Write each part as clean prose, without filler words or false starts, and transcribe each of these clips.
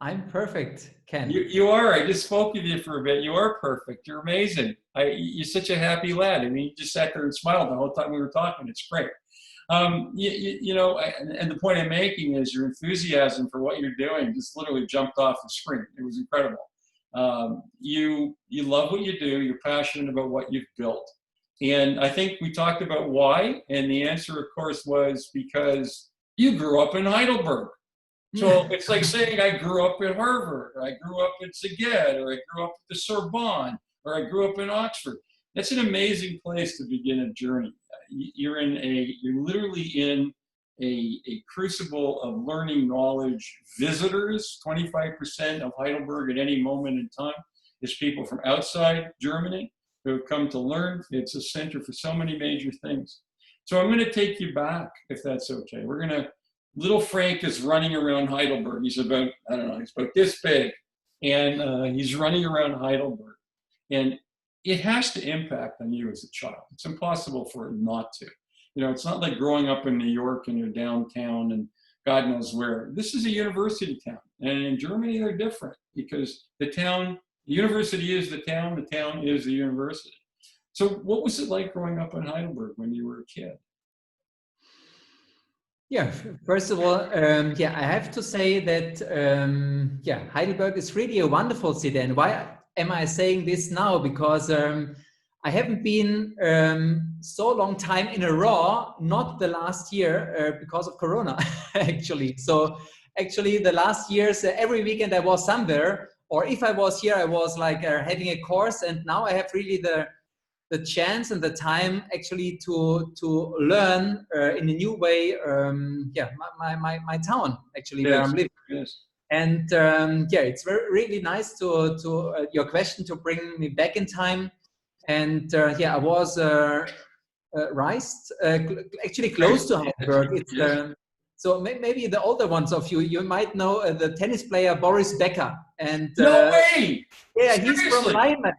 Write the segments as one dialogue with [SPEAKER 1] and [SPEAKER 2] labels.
[SPEAKER 1] I'm perfect, Ken.
[SPEAKER 2] You are. I just spoke with you for a bit. You are perfect. You're amazing. You're such a happy lad. I mean, you just sat there and smiled the whole time we were talking. It's great. And the point I'm making is your enthusiasm for what you're doing just literally jumped off the screen. It was incredible. You love what you do. You're passionate about what you've built. And I think we talked about why, and the answer, of course, was because you grew up in Heidelberg. So it's like saying I grew up at Harvard, or I grew up at Szeged, or I grew up at the Sorbonne, or I grew up in Oxford. That's an amazing place to begin a journey. You're literally in a crucible of learning knowledge visitors. 25% of Heidelberg at any moment in time is people from outside Germany who have come to learn. It's a center for so many major things. So I'm going to take you back, if that's okay. Little Frank is running around Heidelberg. He's about, I don't know, he's about this big. And he's running around Heidelberg. And it has to impact on you as a child. It's impossible for it not to. You know, it's not like growing up in New York and you're downtown and God knows where. This is a university town. And in Germany, they're different because the university is the town is the university. So what was it like growing up in Heidelberg when you were a kid?
[SPEAKER 1] Yeah, first of all, I have to say that, Heidelberg is really a wonderful city. And why am I saying this now? Because I haven't been so long time in a row, not the last year, because of Corona, actually. So actually the last years, every weekend I was somewhere, or if I was here, I was like having a course. And now I have really the chance and the time actually to learn in a new way, my town actually, yes, where I'm living.
[SPEAKER 2] Yes.
[SPEAKER 1] And it's really nice to your question to bring me back in time. And I was raised actually close to Heidelberg. It's so maybe the older ones of you might know the tennis player Boris Becker. And
[SPEAKER 2] no way!
[SPEAKER 1] Yeah, he's from Leimen.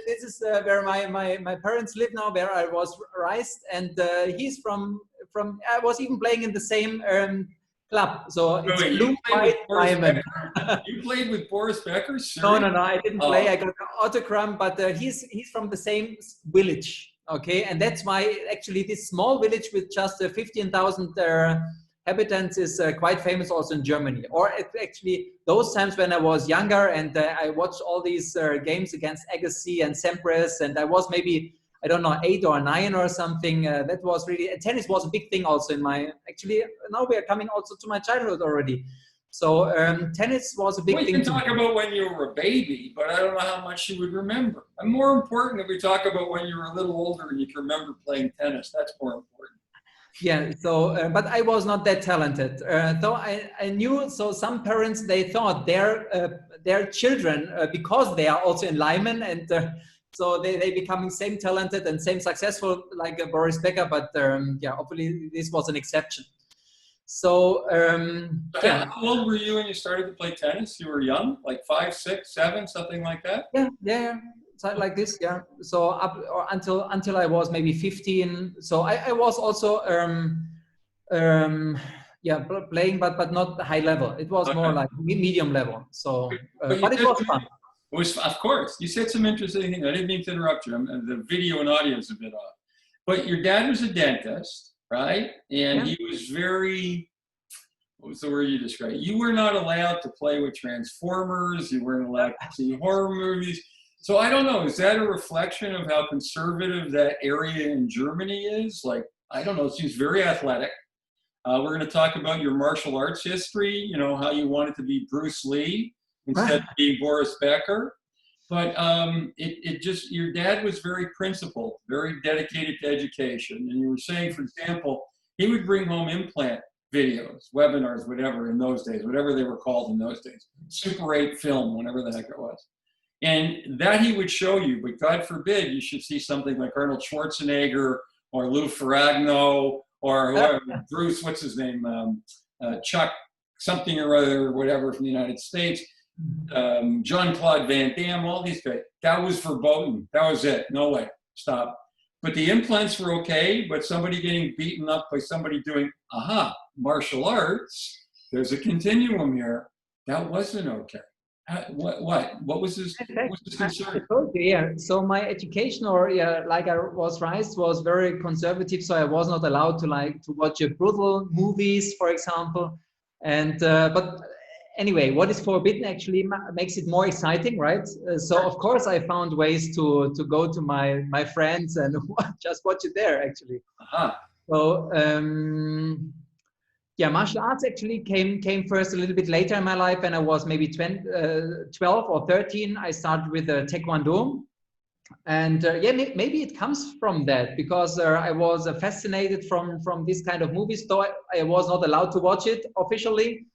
[SPEAKER 1] This is where my parents live now, where I was raised, and he's from. I was even playing in the same club. So it's blue white Leimen.
[SPEAKER 2] You played with Boris Becker?
[SPEAKER 1] No, I didn't play. I got an autogram, but he's from the same village. Okay, and that's why actually this small village with just 15,000 inhabitants is quite famous also in Germany. Or actually those times when I was younger and I watched all these games against Agassi and Sampras, and I was maybe, I don't know, 8 or 9 or something. That was really, tennis was a big thing also in my, actually now we are coming also to my childhood already. So tennis was a big thing.
[SPEAKER 2] We can talk about when you were a baby, but I don't know how much you would remember. And more important, if we talk about when you were a little older and you can remember playing tennis, that's more important.
[SPEAKER 1] Yeah, so, but I was not that talented. Though I knew, so some parents, they thought their children, because they are also in Leimen, and so they becoming same talented and same successful like Boris Becker, but hopefully this was an exception. So,
[SPEAKER 2] How old were you when you started to play tennis? You were young, like 5, 6, 7, something like that?
[SPEAKER 1] Yeah. Something like this, yeah. So up or until I was maybe 15. So I was also playing, but not high level. It was more like medium level. So, but it was fun.
[SPEAKER 2] It was, of course. You said some interesting things. I didn't mean to interrupt you. The video and audio is a bit off. But your dad was a dentist, right? And he was very. What was the word you described? You were not allowed to play with Transformers. You weren't allowed to see horror movies. So I don't know, is that a reflection of how conservative that area in Germany is? Like, I don't know, it seems very athletic. We're going to talk about your martial arts history, you know, how you wanted to be Bruce Lee instead of being Boris Becker. But your dad was very principled, very dedicated to education. And you were saying, for example, he would bring home implant videos, webinars, whatever in those days, whatever they were called in those days, Super 8 film, whatever the heck it was. And that he would show you, but God forbid you should see something like Arnold Schwarzenegger or Lou Ferrigno or Bruce, what's his name, Chuck something or other, whatever from the United States, Jean-Claude Van Damme, all these guys. That was verboten. That was it. No way. Stop. But the implants were okay, but somebody getting beaten up by somebody doing, martial arts, there's a continuum here. That wasn't okay. What was his concern?
[SPEAKER 1] I told you, yeah. So my education, or yeah, like I was raised, was very conservative. So I was not allowed to watch brutal movies, for example. And but anyway, what is forbidden actually makes it more exciting, right? So of course I found ways to go to my friends and just watch it there actually.
[SPEAKER 2] Uh-huh.
[SPEAKER 1] So yeah, martial arts actually came first a little bit later in my life. When I was maybe 12 or 13, I started with Taekwondo. And yeah, maybe it comes from that, because I was fascinated from this kind of movies, though I was not allowed to watch it officially.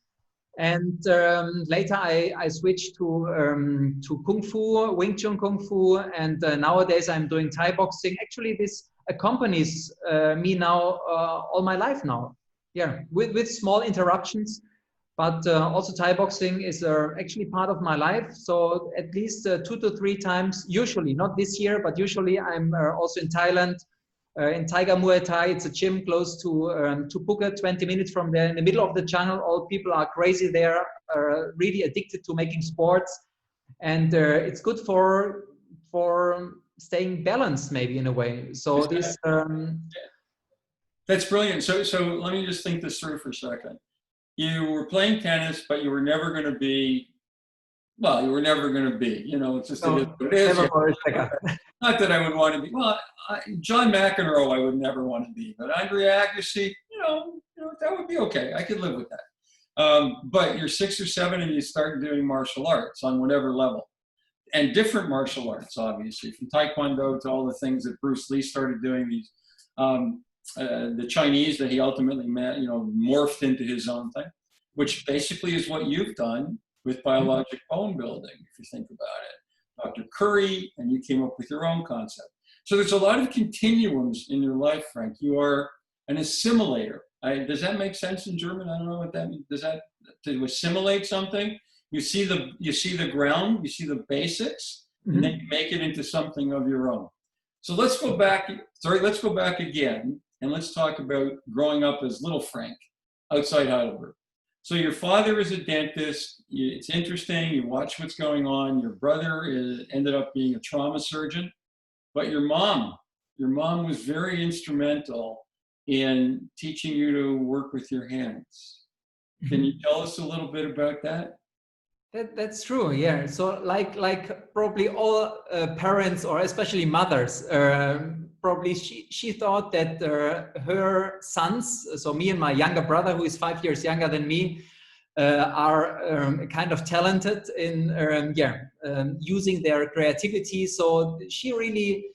[SPEAKER 1] And later I switched to Kung Fu, Wing Chun Kung Fu, and nowadays I'm doing Thai boxing. Actually, this accompanies me now all my life now. Yeah, with small interruptions, but also Thai boxing is actually part of my life. So at least 2 to 3 times, usually, not this year, but usually I'm also in Thailand, in Tiger Muay Thai. It's a gym close to Phuket, 20 minutes from there, in the middle of the jungle. All people are crazy there, really addicted to making sports. And it's good for staying balanced, maybe, in a way. So this...
[SPEAKER 2] That's brilliant. So let me just think this through for a second. You were playing tennis, but you were never going to be, well, you were never going to be, it's just it is what it is. Not that I would want to be, well, John McEnroe I would never want to be, but Andre Agassi, that would be okay. I could live with that. But you're 6 or 7 and you start doing martial arts on whatever level. And different martial arts, obviously, from Taekwondo to all the things that Bruce Lee started doing, these the Chinese that he ultimately morphed into his own thing, which basically is what you've done with biologic bone building, if you think about it. Dr. Curry, and you came up with your own concept. So there's a lot of continuums in your life, Frank. You are an assimilator. Does that make sense in German? I don't know what that means. Does that, to assimilate something? You see the ground, you see the basics, and then you make it into something of your own. So let's go back again, and let's talk about growing up as little Frank outside Heidelberg. So your father is a dentist. It's interesting. You watch what's going on. Your brother ended up being a trauma surgeon, but your mom was very instrumental in teaching you to work with your hands. Can you tell us a little bit about that?
[SPEAKER 1] That's true, yeah. So like probably all parents, or especially mothers, probably she thought that her sons, so me and my younger brother, who is 5 years younger than me, are kind of talented in using their creativity. So she really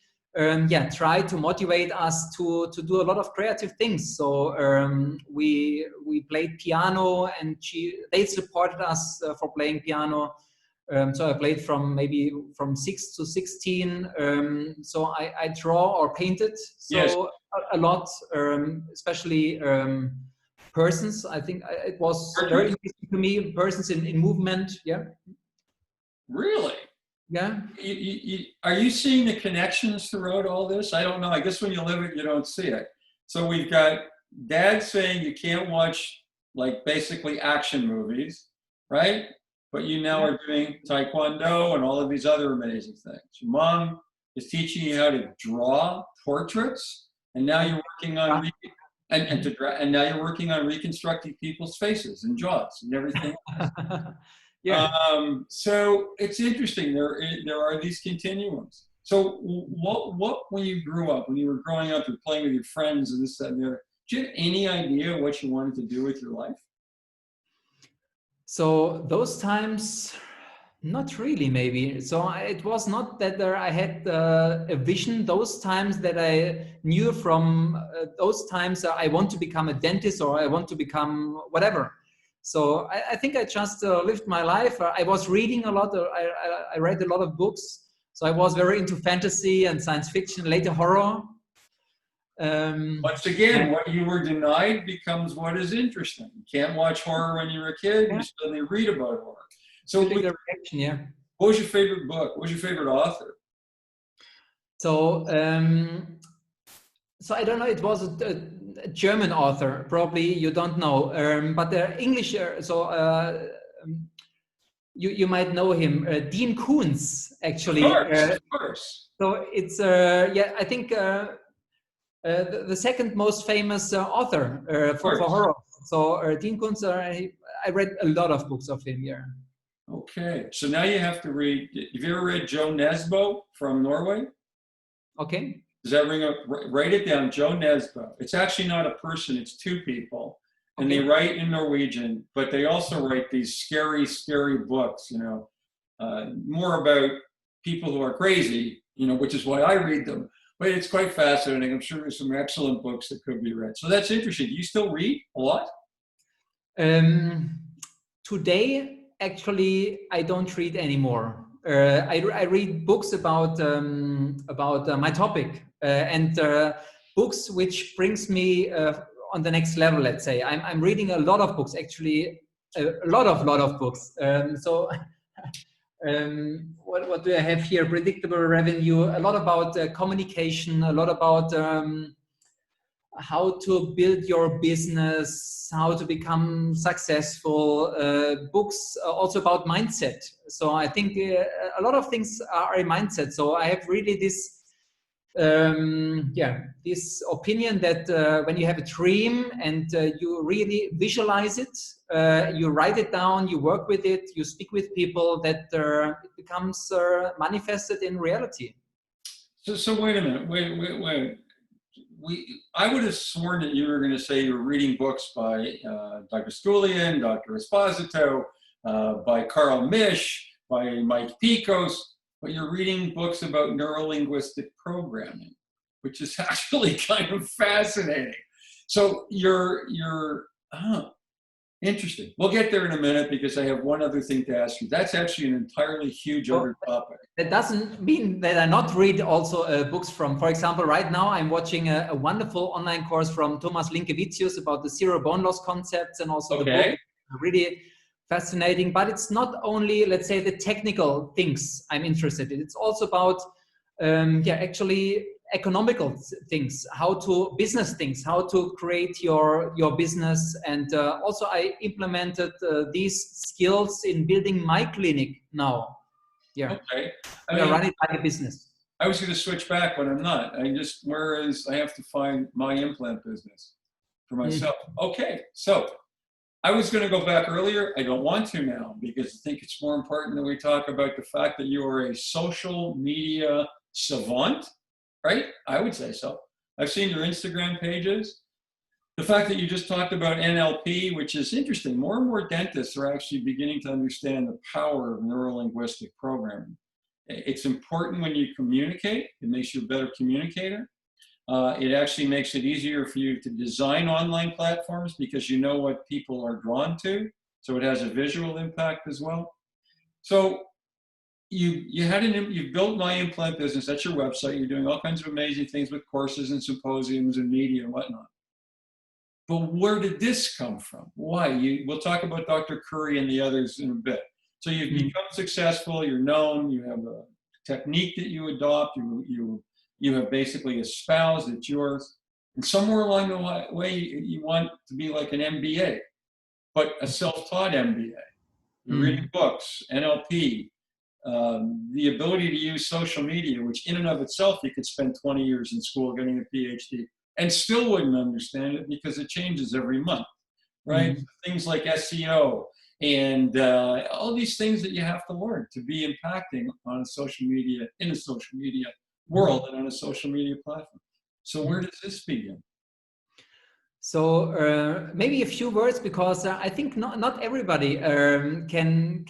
[SPEAKER 1] tried to motivate us to do a lot of creative things. So we played piano, and they supported us for playing piano. So I played from 6 to 16. So I draw or painted. So yes. a lot, especially persons. I think it was very interesting to me. Persons in movement. Yeah.
[SPEAKER 2] Really?
[SPEAKER 1] Yeah.
[SPEAKER 2] Are you seeing the connections throughout all this? I don't know. I guess when you live it, you don't see it. So we've got Dad saying you can't watch basically action movies, right? But you now are doing Taekwondo and all of these other amazing things. Your mom is teaching you how to draw portraits, and now you're working on and now you're working on reconstructing people's faces and jaws and everything else.
[SPEAKER 1] Yeah.
[SPEAKER 2] So it's interesting. There are these continuums. So what when you grew up, when you were growing up and playing with your friends and this, that, and the other, do you have any idea what you wanted to do with your life?
[SPEAKER 1] So those times, not really, maybe. So it was not that I had a vision. Those times that I knew from those times I want to become a dentist, or I want to become whatever. So I think I just lived my life. I was reading a lot. I read a lot of books. So I was very into fantasy and science fiction, later horror.
[SPEAKER 2] Once again, what you were denied becomes what is interesting. You can't watch horror when you were a kid. You suddenly read about horror. So what was your favorite book? What was your favorite author?
[SPEAKER 1] So I don't know. It was a German author. Probably you don't know. But they're English. you might know him, Dean Koontz, actually.
[SPEAKER 2] Of course.
[SPEAKER 1] So it's yeah, I think the second most famous author for horror. So Dean Koontz, I read a lot of books of him. Yeah.
[SPEAKER 2] Okay, so now you have to read. Have you ever read Joe Nesbo from Norway?
[SPEAKER 1] Okay.
[SPEAKER 2] Does that ring up? Write it down, Joe Nesbo. It's actually not a person; it's two people, and they write in Norwegian, but they also write these scary, scary books. You know, more about people who are crazy. You know, which is why I read them. But it's quite fascinating. I'm sure there's some excellent books that could be read. So that's interesting. Do you still read a lot?
[SPEAKER 1] Today, actually, I don't read anymore. I read books about my topic and books which brings me on the next level. Let's say I'm reading a lot of books. Actually, a lot of books. So. What do I have here? Predictable revenue. A lot about communication. A lot about how to build your business, how to become successful. Books also about mindset. So I think a lot of things are a mindset. So I have really this this opinion that when you have a dream and you really visualize it, you write it down, you work with it, you speak with people, that it becomes manifested in reality.
[SPEAKER 2] So wait a minute, wait. I would have sworn that you were going to say you were reading books by Dr. Sculian, Dr. Esposito, by Carl Misch, by Mike Picos, but you're reading books about neuro-linguistic programming, which is actually kind of fascinating. So you're interesting. We'll get there in a minute because I have one other thing to ask you. That's actually an entirely huge other topic.
[SPEAKER 1] That doesn't mean that I not read also books from, for example, right now I'm watching a wonderful online course from Thomas Linkevicius about the zero bone loss concepts, and also the book, really fascinating. But it's not only, let's say, the technical things I'm interested in. It's also about, actually economical things, business things, how to create your business. And also I implemented these skills in building my clinic now. Yeah.
[SPEAKER 2] Okay.
[SPEAKER 1] I run it like a business.
[SPEAKER 2] I was going to switch back, but I'm not. Whereas I have to find my implant business for myself. Okay. So I was going to go back earlier. I don't want to now because I think it's more important that we talk about the fact that you are a social media savant, right? I would say so. I've seen your Instagram pages. The fact that you just talked about NLP, which is interesting. More and more dentists are actually beginning to understand the power of neuro-linguistic programming. It's important when you communicate. It makes you a better communicator. It actually makes it easier for you to design online platforms because you know what people are drawn to. So it has a visual impact as well. So you built My Implant Business. That's your website. You're doing all kinds of amazing things with courses and symposiums and media and whatnot. But where did this come from? Why? We'll talk about Dr. Curry and the others in a bit. So you've become successful. You're known. You have a technique that you adopt. You have basically espoused. It's yours. And somewhere along the way, you want to be like an MBA, but a self-taught MBA. You're reading books, NLP, the ability to use social media, which in and of itself, you could spend 20 years in school getting a PhD and still wouldn't understand it because it changes every month, right? Things like SEO and all these things that you have to learn to be impacting on social media, in a social media world and on a social media platform. So where does this begin?
[SPEAKER 1] So maybe a few words, because I think not everybody can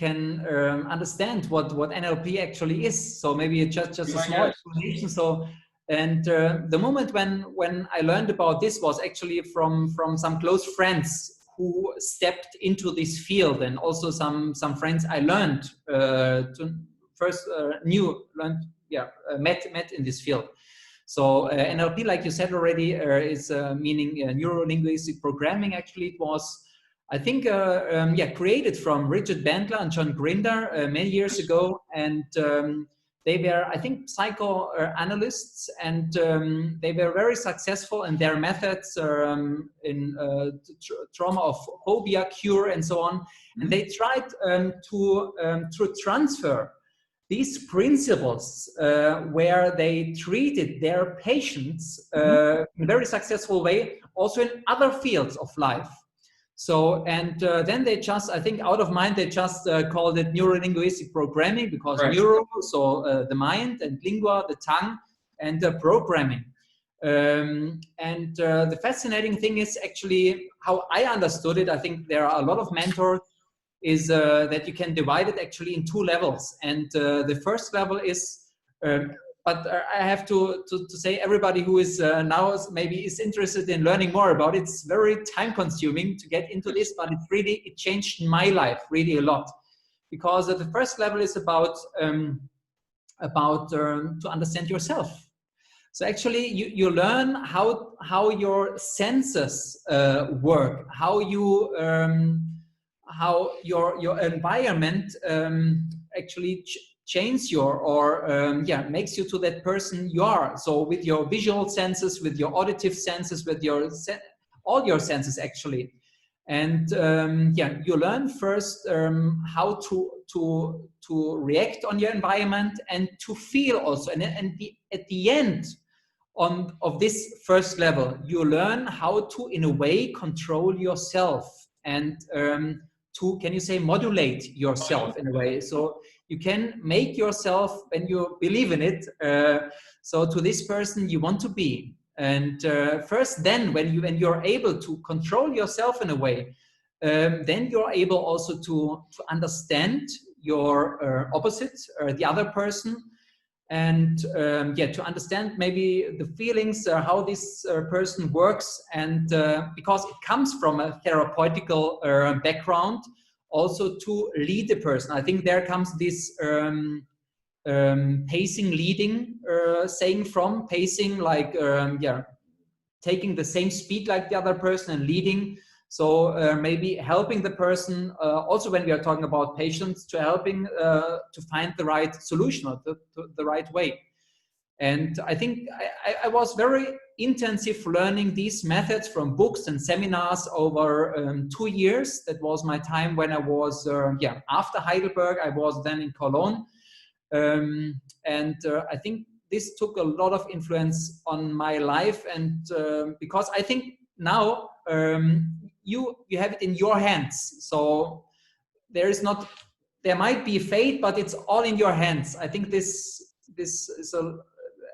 [SPEAKER 1] understand what NLP actually is. So maybe just a small explanation. So, and the moment when I learned about this was actually from some close friends who stepped into this field, and also some friends I learned met in this field. So NLP, like you said already, is meaning neuro-linguistic programming. Actually, it was, I think, created from Richard Bandler and John Grinder many years ago, and They were, I think, psychoanalysts, and they were very successful in their methods in trauma of phobia cure and so on. And they tried to transfer these principles where they treated their patients in a very successful way, also in other fields of life. So, and then they just, I think out of mind, they just called it neuro-linguistic programming, because neuro, so the mind, and lingua, the tongue, and programming. And the fascinating thing is actually how I understood it. I think there are a lot of mentors, is that you can divide it actually in two levels. And the first level is, but I have to say, everybody who is now maybe is interested in learning more about it, it's very time consuming to get into this, but it changed my life really a lot. Because the first level is about to understand yourself. So actually you learn how your senses work, how you how your environment actually changes makes you to that person you are. So with your visual senses, with your auditive senses, with your all your senses actually. And you learn first how to react on your environment and to feel also. And at the end of this first level, you learn how to, in a way, control yourself and to, can you say, modulate yourself in a way. So you can make yourself, when you believe in it, so to this person you want to be. And first then, when you're able to control yourself in a way, then you're able also to understand your opposite, the other person, and to understand maybe the feelings, how this person works, and because it comes from a therapeutical background, also to lead the person. I think there comes this pacing leading saying from pacing, like taking the same speed like the other person and leading. So maybe helping the person, also when we are talking about patients, to helping to find the right solution or the right way. And I think I was very intensive learning these methods from books and seminars over 2 years. That was my time when I was, after Heidelberg, I was then in Cologne. I think this took a lot of influence on my life. And because I think now, you have it in your hands. So there might be fate, but it's all in your hands. I think this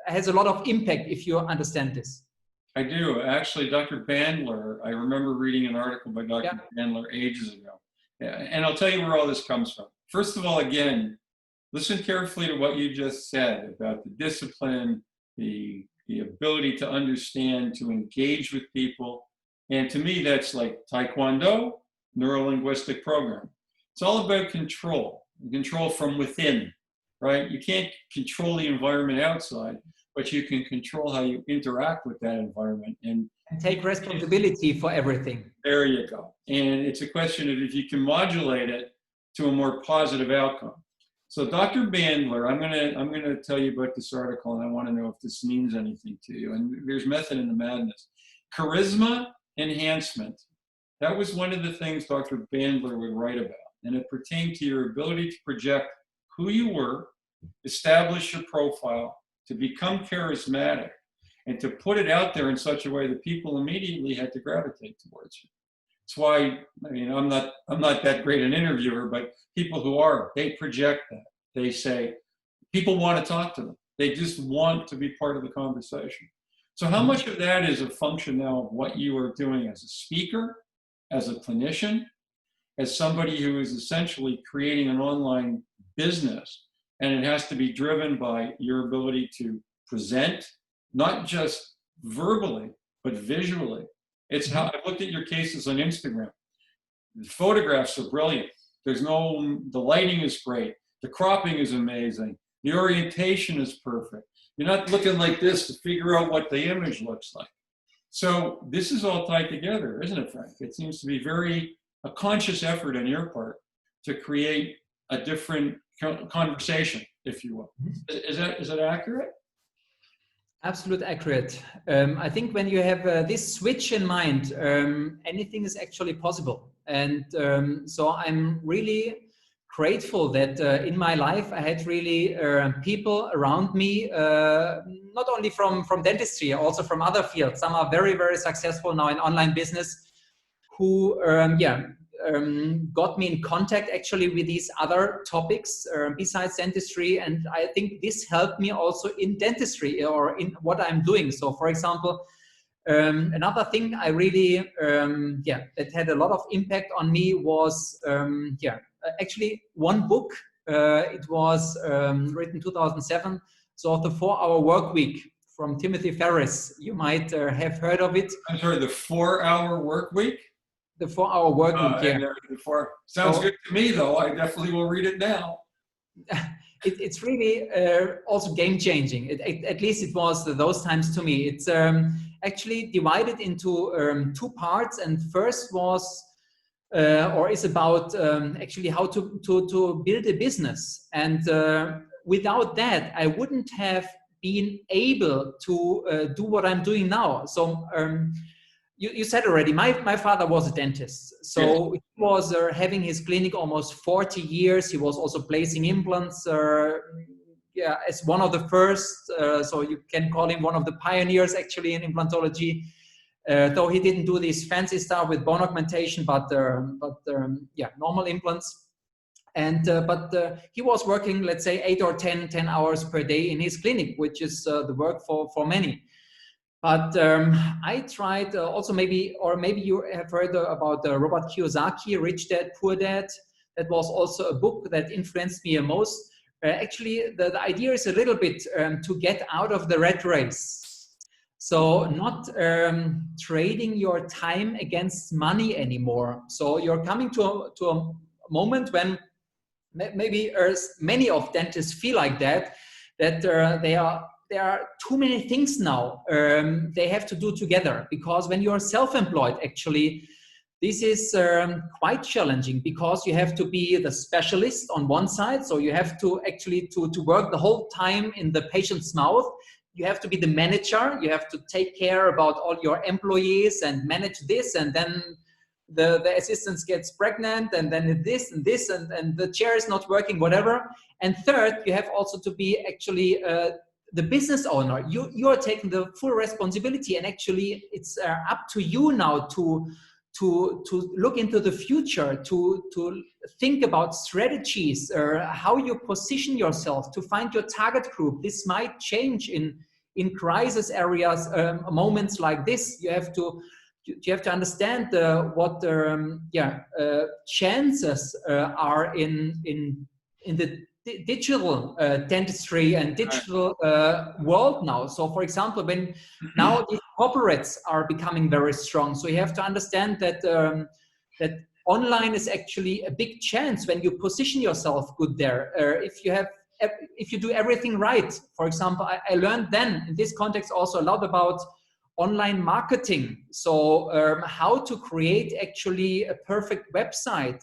[SPEAKER 1] has a lot of impact if you understand this.
[SPEAKER 2] I do. Actually, Dr. Bandler, I remember reading an article by Dr. Bandler ages ago. Yeah, and I'll tell you where all this comes from. First of all, again, listen carefully to what you just said about the discipline, the ability to understand, to engage with people. And to me, that's like Taekwondo, neuro-linguistic program. It's all about control from within, right? You can't control the environment outside, but you can control how you interact with that environment and
[SPEAKER 1] take responsibility for everything.
[SPEAKER 2] There you go. And it's a question of if you can modulate it to a more positive outcome. So Dr. Bandler, I'm gonna tell you about this article, and I want to know if this means anything to you. And there's method in the madness. Charisma enhancement. That was one of the things Dr. Bandler would write about, and it pertained to your ability to project who you were, establish your profile, to become charismatic, and to put it out there in such a way that people immediately had to gravitate towards you. That's why, I mean, I'm not that great an interviewer, but people who are, they project that. They say, people want to talk to them. They just want to be part of the conversation. So how much of that is a function now of what you are doing as a speaker, as a clinician, as somebody who is essentially creating an online business, and it has to be driven by your ability to present, not just verbally, but visually. It's how I've looked at your cases on Instagram. The photographs are brilliant. The lighting is great. The cropping is amazing. The orientation is perfect. You're not looking like this to figure out what the image looks like. So this is all tied together, isn't it, Frank? It seems to be a conscious effort on your part to create a different conversation if you will. Is that accurate?
[SPEAKER 1] Absolutely accurate. I think when you have this switch in mind, anything is actually possible. And so I'm really grateful that in my life I had really people around me, not only from dentistry, also from other fields. Some are very, very successful now in online business, who got me in contact actually with these other topics besides dentistry. And I think this helped me also in dentistry or in what I'm doing. So for example, another thing I really, that had a lot of impact on me was, actually one book. It was written 2007. So the 4-Hour Workweek from Timothy Ferriss. You might have heard of it.
[SPEAKER 2] I'm sorry, the 4-Hour Workweek?
[SPEAKER 1] The 4-Hour Workweek,
[SPEAKER 2] Sounds good to me, though. I definitely will read it now.
[SPEAKER 1] It's really also game-changing. At least it was those times to me. It's actually divided into 2 parts, and first was is about actually how to build a business. And without that, I wouldn't have been able to do what I'm doing now. So you said already, my father was a dentist. So he was having his clinic almost 40 years. He was also placing implants, as one of the first. So you can call him one of the pioneers actually in implantology. Though he didn't do this fancy stuff with bone augmentation, but normal implants. And he was working, let's say, 8 or 10 hours per day in his clinic, which is the work for many. But I tried also maybe you have heard about Robert Kiyosaki, Rich Dad, Poor Dad. That was also a book that influenced me the most. Actually, the idea is a little bit to get out of the rat race. So not trading your time against money anymore. So you're coming to a moment when maybe many of dentists feel like that there are too many things now they have to do together, because when you're self-employed, actually, this is quite challenging, because you have to be the specialist on one side. So you have to actually to work the whole time in the patient's mouth. You have to be the manager. You have to take care about all your employees and manage this, and then the assistant gets pregnant, and then this and this, and the chair is not working, whatever. And third, you have also to be actually the business owner. You are taking the full responsibility, and actually it's up to you now to look into the future, to think about strategies, how you position yourself, to find your target group. This might change in crisis areas, moments like this. You have to understand what chances are in the digital dentistry and digital world now. So for example, when now the corporates are becoming very strong, so you have to understand that that online is actually a big chance when you position yourself good there. If you do everything right. For example, I learned then in this context also a lot about online marketing. So how to create actually a perfect website.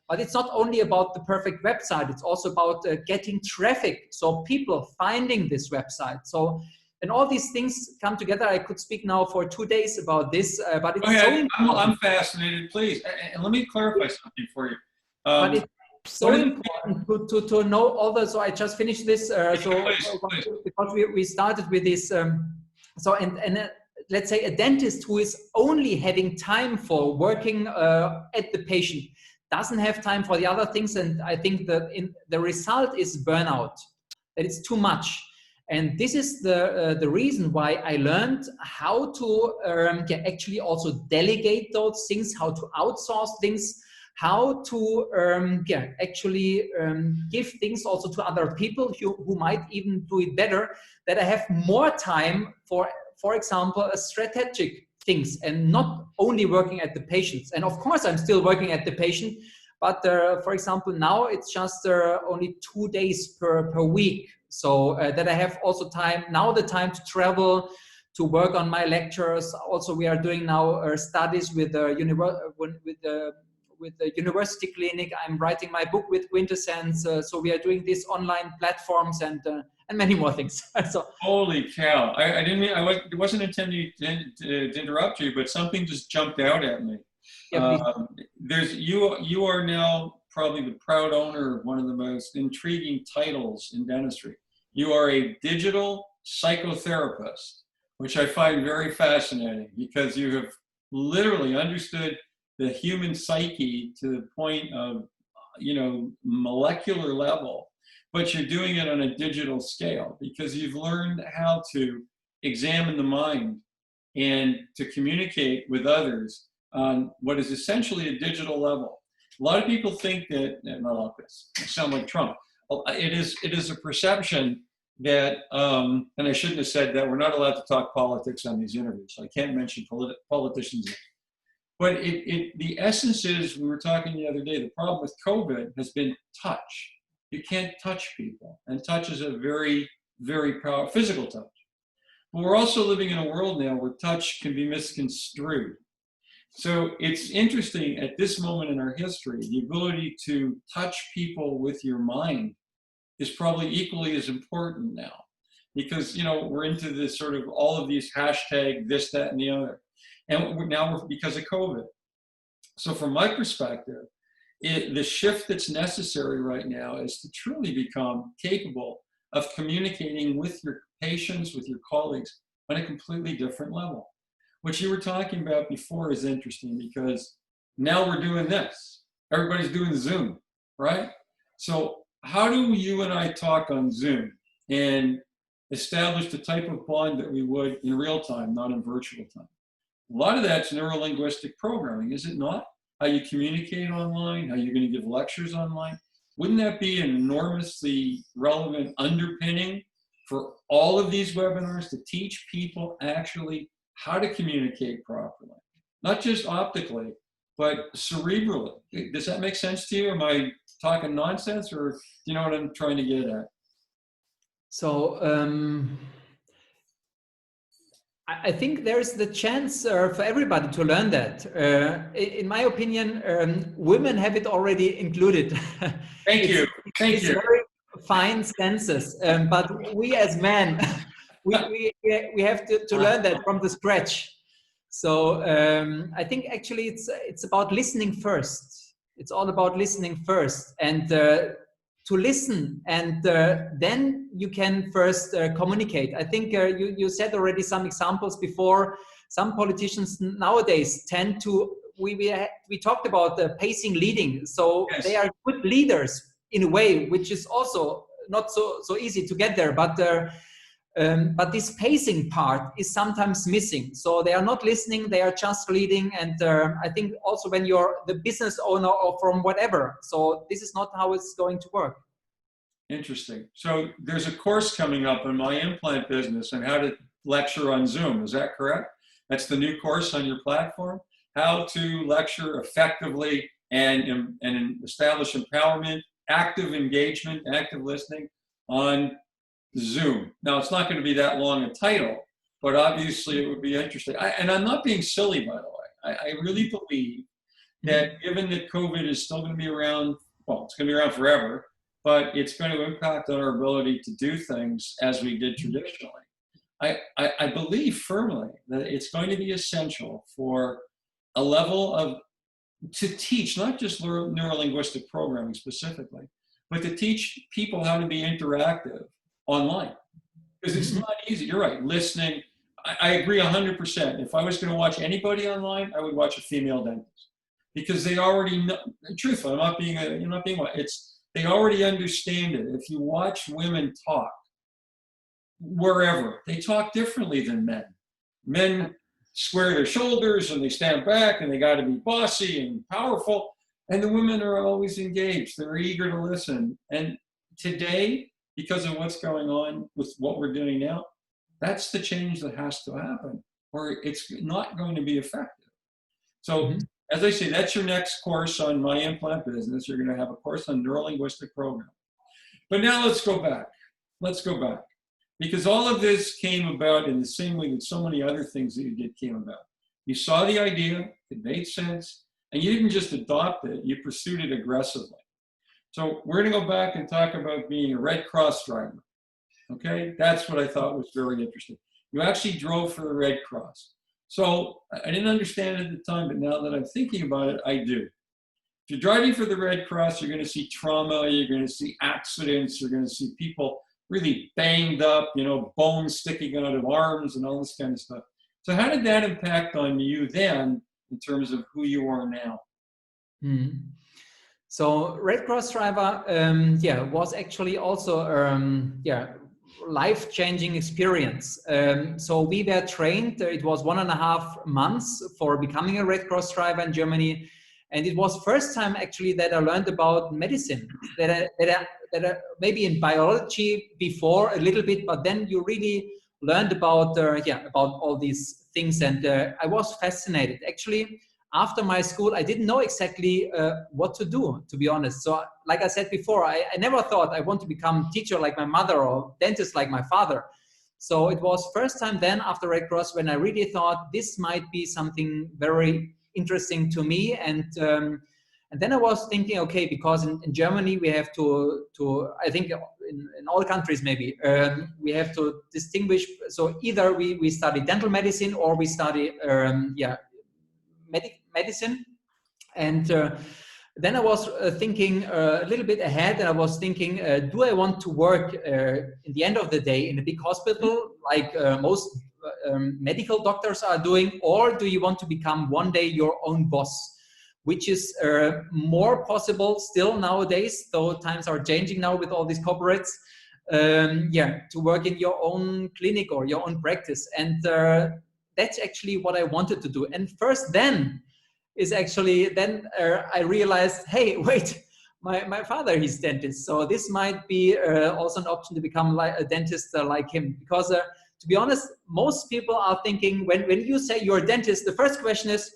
[SPEAKER 1] But it's not only about the perfect website, it's also about getting traffic. So people finding this website. So, and all these things come together. I could speak now for 2 days about this, but it's so important.
[SPEAKER 2] I'm fascinated, please. And let me clarify something for you.
[SPEAKER 1] But it's so important to know all the, so I just finished this.
[SPEAKER 2] Please.
[SPEAKER 1] Because we started with this, let's say a dentist who is only having time for working at the patient doesn't have time for the other things, and I think that the result is burnout. That it's too much, and this is the reason why I learned how to actually also delegate those things, how to outsource things, how to actually give things also to other people who might even do it better. That I have more time for example, strategic things, and not only working at the patients. And of course, I'm still working at the patient, but for example, now it's just only 2 days per week. So that I have also the time to travel, to work on my lectures. Also, we are doing now studies with with the university clinic. I'm writing my book with Quintessence. So we are doing these online platforms and many more things. So
[SPEAKER 2] holy cow! I didn't mean it wasn't intending to interrupt you, but something just jumped out at me.
[SPEAKER 1] yeah,
[SPEAKER 2] You are now probably the proud owner of one of the most intriguing titles in dentistry. You are a digital psychotherapist, which I find very fascinating because you have literally understood the human psyche to the point of, molecular level, but you're doing it on a digital scale because you've learned how to examine the mind and to communicate with others on what is essentially a digital level. A lot of people think that, not like this, I sound like Trump. It is a perception that, and I shouldn't have said that, we're not allowed to talk politics on these interviews, so I can't mention politicians. But the essence is, we were talking the other day, the problem with COVID has been touch. You can't touch people, and touch is a very, very powerful, physical touch. But we're also living in a world now where touch can be misconstrued. So it's interesting at this moment in our history, the ability to touch people with your mind is probably equally as important now, because we're into this sort of all of these hashtag this, that, and the other, and now we're because of COVID. So from my perspective, the shift that's necessary right now is to truly become capable of communicating with your patients, with your colleagues on a completely different level. What you were talking about before is interesting because now we're doing this. Everybody's doing Zoom, right? So how do you and I talk on Zoom and establish the type of bond that we would in real time, not in virtual time? A lot of that's neuro-linguistic programming, is it not? How you communicate online, how you're going to give lectures online. Wouldn't that be an enormously relevant underpinning for all of these webinars, to teach people actually how to communicate properly? Not just optically, but cerebrally. Does that make sense to you? Am I talking nonsense, or do you know what I'm trying to get at?
[SPEAKER 1] So I think there's the chance for everybody to learn that. In my opinion, women have it already included.
[SPEAKER 2] Thank you.
[SPEAKER 1] It's very fine senses, but we as men, we have to learn that from the scratch. So I think actually it's about listening first. It's all about listening first, and to listen, and then you can first communicate. I think you said already some examples before. Some politicians nowadays tend to, we talked about pacing leading, so yes, they are good leaders in a way, which is also not so easy to get there, but this pacing part is sometimes missing. So they are not listening, they are just leading. And I think also when you're the business owner or from whatever, so this is not how it's going to work.
[SPEAKER 2] Interesting. So there's a course coming up in my implant business on how to lecture on Zoom. Is that correct? That's the new course on your platform, how to lecture effectively and establish empowerment, active engagement, active listening on Zoom. Now, it's not going to be that long a title, but obviously it would be interesting. And I'm not being silly, by the way. I really believe that given that COVID is still going to be around, well, it's going to be around forever, but it's going to impact on our ability to do things as we did traditionally. I believe firmly that it's going to be essential for a level of, to teach, not just neuro-linguistic programming specifically, but to teach people how to be interactive online. Because it's not easy. You're right, listening. I agree 100%. If I was going to watch anybody online, I would watch a female dentist. Because they already know, truthfully, I'm not being they already understand it. If you watch women talk, wherever, they talk differently than men. Men square their shoulders and they stand back and they got to be bossy and powerful. And the women are always engaged. They're eager to listen. And today, because of what's going on with what we're doing now, that's the change that has to happen, or it's not going to be effective. So, as I say, that's your next course on my implant business. You're going to have a course on neuro-linguistic programming. But now let's go back. Let's go back. Because all of this came about in the same way that so many other things that you did came about. You saw the idea, it made sense, And you didn't just adopt it, you pursued it aggressively. So we're going to go back and talk about being a Red Cross driver. Okay, that's what I thought was very interesting. You actually drove for the Red Cross. So I didn't understand it at the time, but now that I'm thinking about it, I do. If you're driving for the Red Cross, you're going to see trauma, you're going to see accidents, you're going to see people really banged up, you know, bones sticking out of arms and all this kind of stuff. So how did that impact on you then in terms of who you are now?
[SPEAKER 1] So Red Cross driver, was actually also, life-changing experience. So we were trained, it was 1.5 months for becoming a Red Cross driver in Germany. And it was first time actually that I learned about medicine, that I maybe in biology before a little bit, but then you really learned about all these things. And I was fascinated. Actually, after my school, I didn't know exactly what to do, to be honest. So like I said before, I never thought I want to become teacher like my mother or dentist like my father. So it was first time then after Red Cross when I really thought this might be something very interesting to me. And then I was thinking, okay, because in Germany we have to I think in all countries maybe, we have to distinguish. So either we study dental medicine or we study medicine. And then I was thinking a little bit ahead, and I was thinking, do I want to work in the end of the day in a big hospital like most medical doctors are doing, or do you want to become one day your own boss, which is more possible still nowadays, though times are changing now with all these corporates, to work in your own clinic or your own practice. And that's actually what I wanted to do. And first then I realized, hey, wait, my father, he's dentist. So this might be also an option to become like a dentist like him. Because to be honest, most people are thinking, when you say you're a dentist, the first question is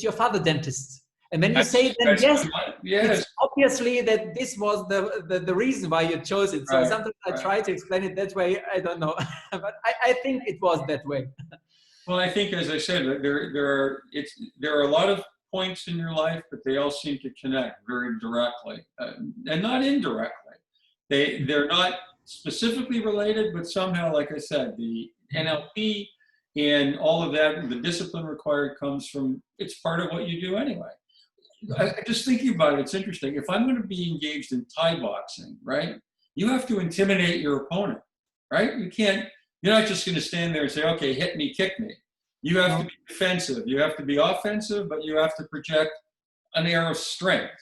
[SPEAKER 1] your father dentist? And when you say then yes, it's obviously that this was the reason why you chose it. So sometimes I try to explain it that way. I don't know, but I think it was that way.
[SPEAKER 2] Well, I think, as I said, there are a lot of points in your life, but they all seem to connect very directly and not indirectly. They're not specifically related, but somehow, like I said, the NLP and all of that, the discipline required comes from, it's part of what you do anyway. Just thinking about it, it's interesting. If I'm going to be engaged in Thai boxing, right, you have to intimidate your opponent, right? You're not just going to stand there and say, okay, hit me, kick me. You have to be defensive. You have to be offensive, but you have to project an air of strength.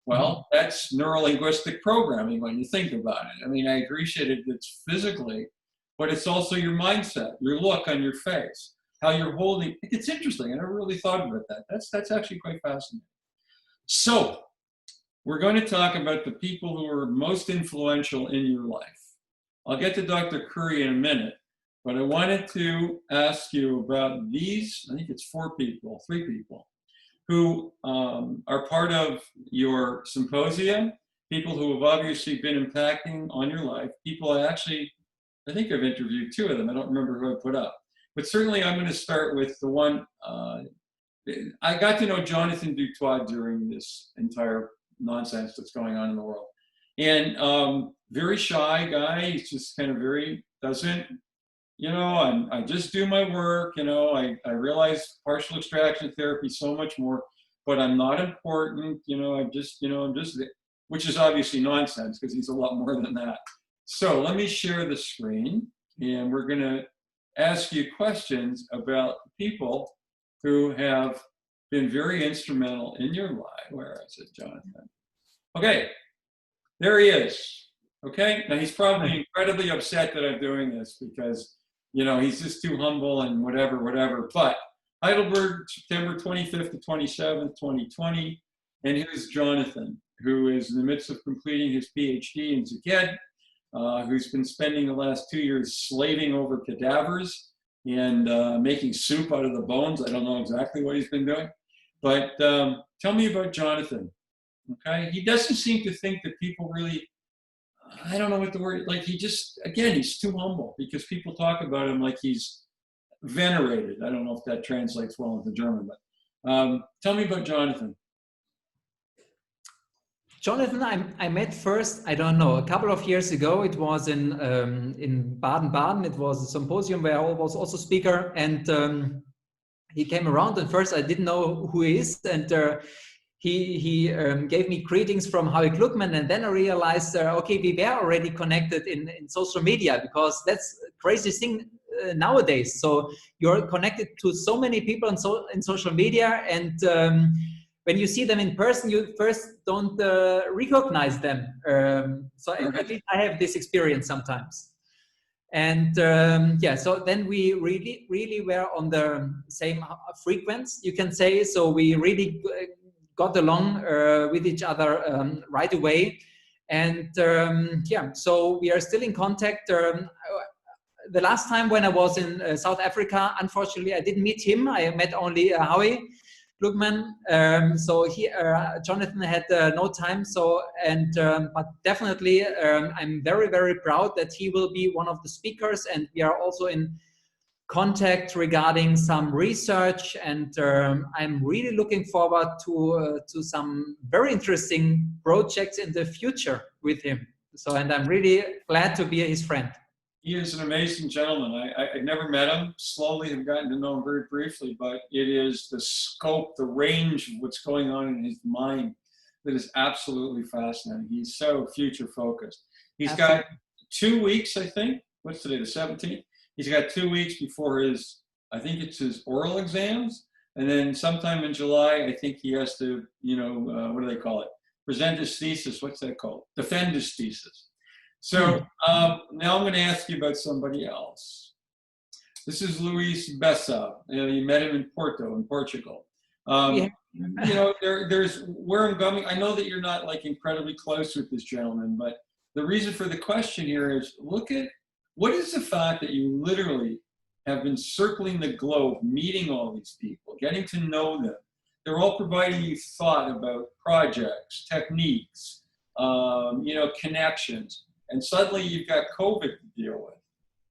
[SPEAKER 2] Well, that's neuro-linguistic programming when you think about it. I mean, I appreciate it, it's physically, but it's also your mindset, your look on your face, how you're holding. It's interesting. I never really thought about that. That's actually quite fascinating. So we're going to talk about the people who are most influential in your life. I'll get to Dr. Curry in a minute, but I wanted to ask you about these, I think it's 3 people, who are part of your symposium, people who have obviously been impacting on your life, people I think I've interviewed 2 of them. I don't remember who I put up. But certainly I'm going to start with the one, I got to know Jonathan Dutoit during this entire nonsense that's going on in the world. And very shy guy, he's just kind of doesn't, I just do my work, I realize partial extraction therapy so much more, but I'm not important, I'm just, which is obviously nonsense because he's a lot more than that. So let me share the screen and we're going to ask you questions about people who have been very instrumental in your life. Where is it, Jonathan? Okay, there he is. Okay, now he's probably incredibly upset that I'm doing this because, he's just too humble and whatever. But Heidelberg, September 25th to 27th, 2020. And here's Jonathan, who is in the midst of completing his PhD in Zucchett, who's been spending the last 2 years slaving over cadavers and making soup out of the bones. I don't know exactly what he's been doing. But tell me about Jonathan, okay? He doesn't seem to think that people really, I don't know what the word, like he's too humble because people talk about him like he's venerated. I don't know if that translates well into German, but tell me about Jonathan.
[SPEAKER 1] Jonathan, I met first, I don't know, a couple of years ago. It was in Baden-Baden. It was a symposium where I was also speaker, and he came around. And first, I didn't know who he is, and he gave me greetings from Howie Gluckman, and then I realized, okay, we were already connected in social media, because that's a crazy thing nowadays. So you're connected to so many people in social media, and when you see them in person, you first don't recognize them. So at least I have this experience sometimes. And yeah, so then we really were on the same frequency, you can say. So we really got along with each other right away. And yeah, so we are still in contact. The last time when I was in South Africa, unfortunately, I didn't meet him. I met only Howie Gluckman. So Jonathan had no time. So, and but definitely, I'm very, very proud that he will be one of the speakers, and we are also in contact regarding some research, and I'm really looking forward to some very interesting projects in the future with him. So, and I'm really glad to be his friend.
[SPEAKER 2] He is an amazing gentleman. I've never met him, slowly have gotten to know him very briefly, but it is the scope, the range of what's going on in his mind that is absolutely fascinating. He's so future focused. He's got 2 weeks, I think. What's today, the 17th? He's got 2 weeks before his, I think it's his oral exams. And then sometime in July, I think he has to, you know, what do they call it? Present his thesis. What's that called? Defend his thesis. So now I'm going to ask you about somebody else. This is Luis Bessa. You met him in Porto, in Portugal.
[SPEAKER 1] Yeah.
[SPEAKER 2] You know, there's where I'm going. I know that you're not like incredibly close with this gentleman, but the reason for the question here is, look at what is the fact that you literally have been circling the globe, meeting all these people, getting to know them. They're all providing you thought about projects, techniques, you know, connections. And suddenly you've got COVID to deal with,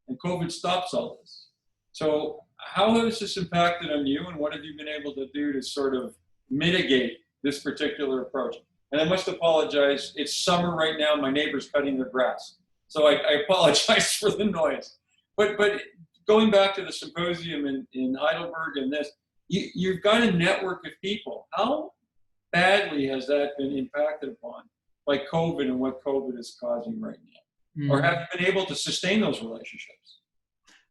[SPEAKER 2] and COVID stops all this. So how has this impacted on you, and what have you been able to do to sort of mitigate this particular approach? And I must apologize, it's summer right now, my neighbor's cutting their grass. So I apologize for the noise. But going back to the symposium in Heidelberg and this, you've got a network of people. How badly has that been impacted upon by COVID and what COVID is causing right now? Or have you been able to sustain those relationships?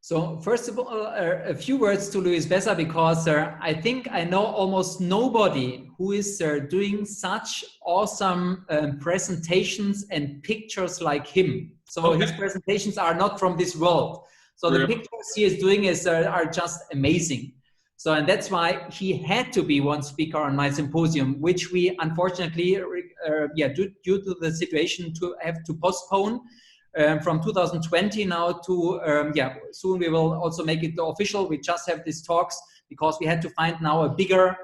[SPEAKER 1] So first of all, a few words to Luis Bessa, because I think I know almost nobody who is doing such awesome presentations and pictures like him. So his presentations are not from this world. So the pictures he is doing are just amazing. So, and that's why he had to be one speaker on my symposium, which we unfortunately, due to the situation, to have to postpone from 2020 now to, soon we will also make it official. We just have these talks because we had to find now a bigger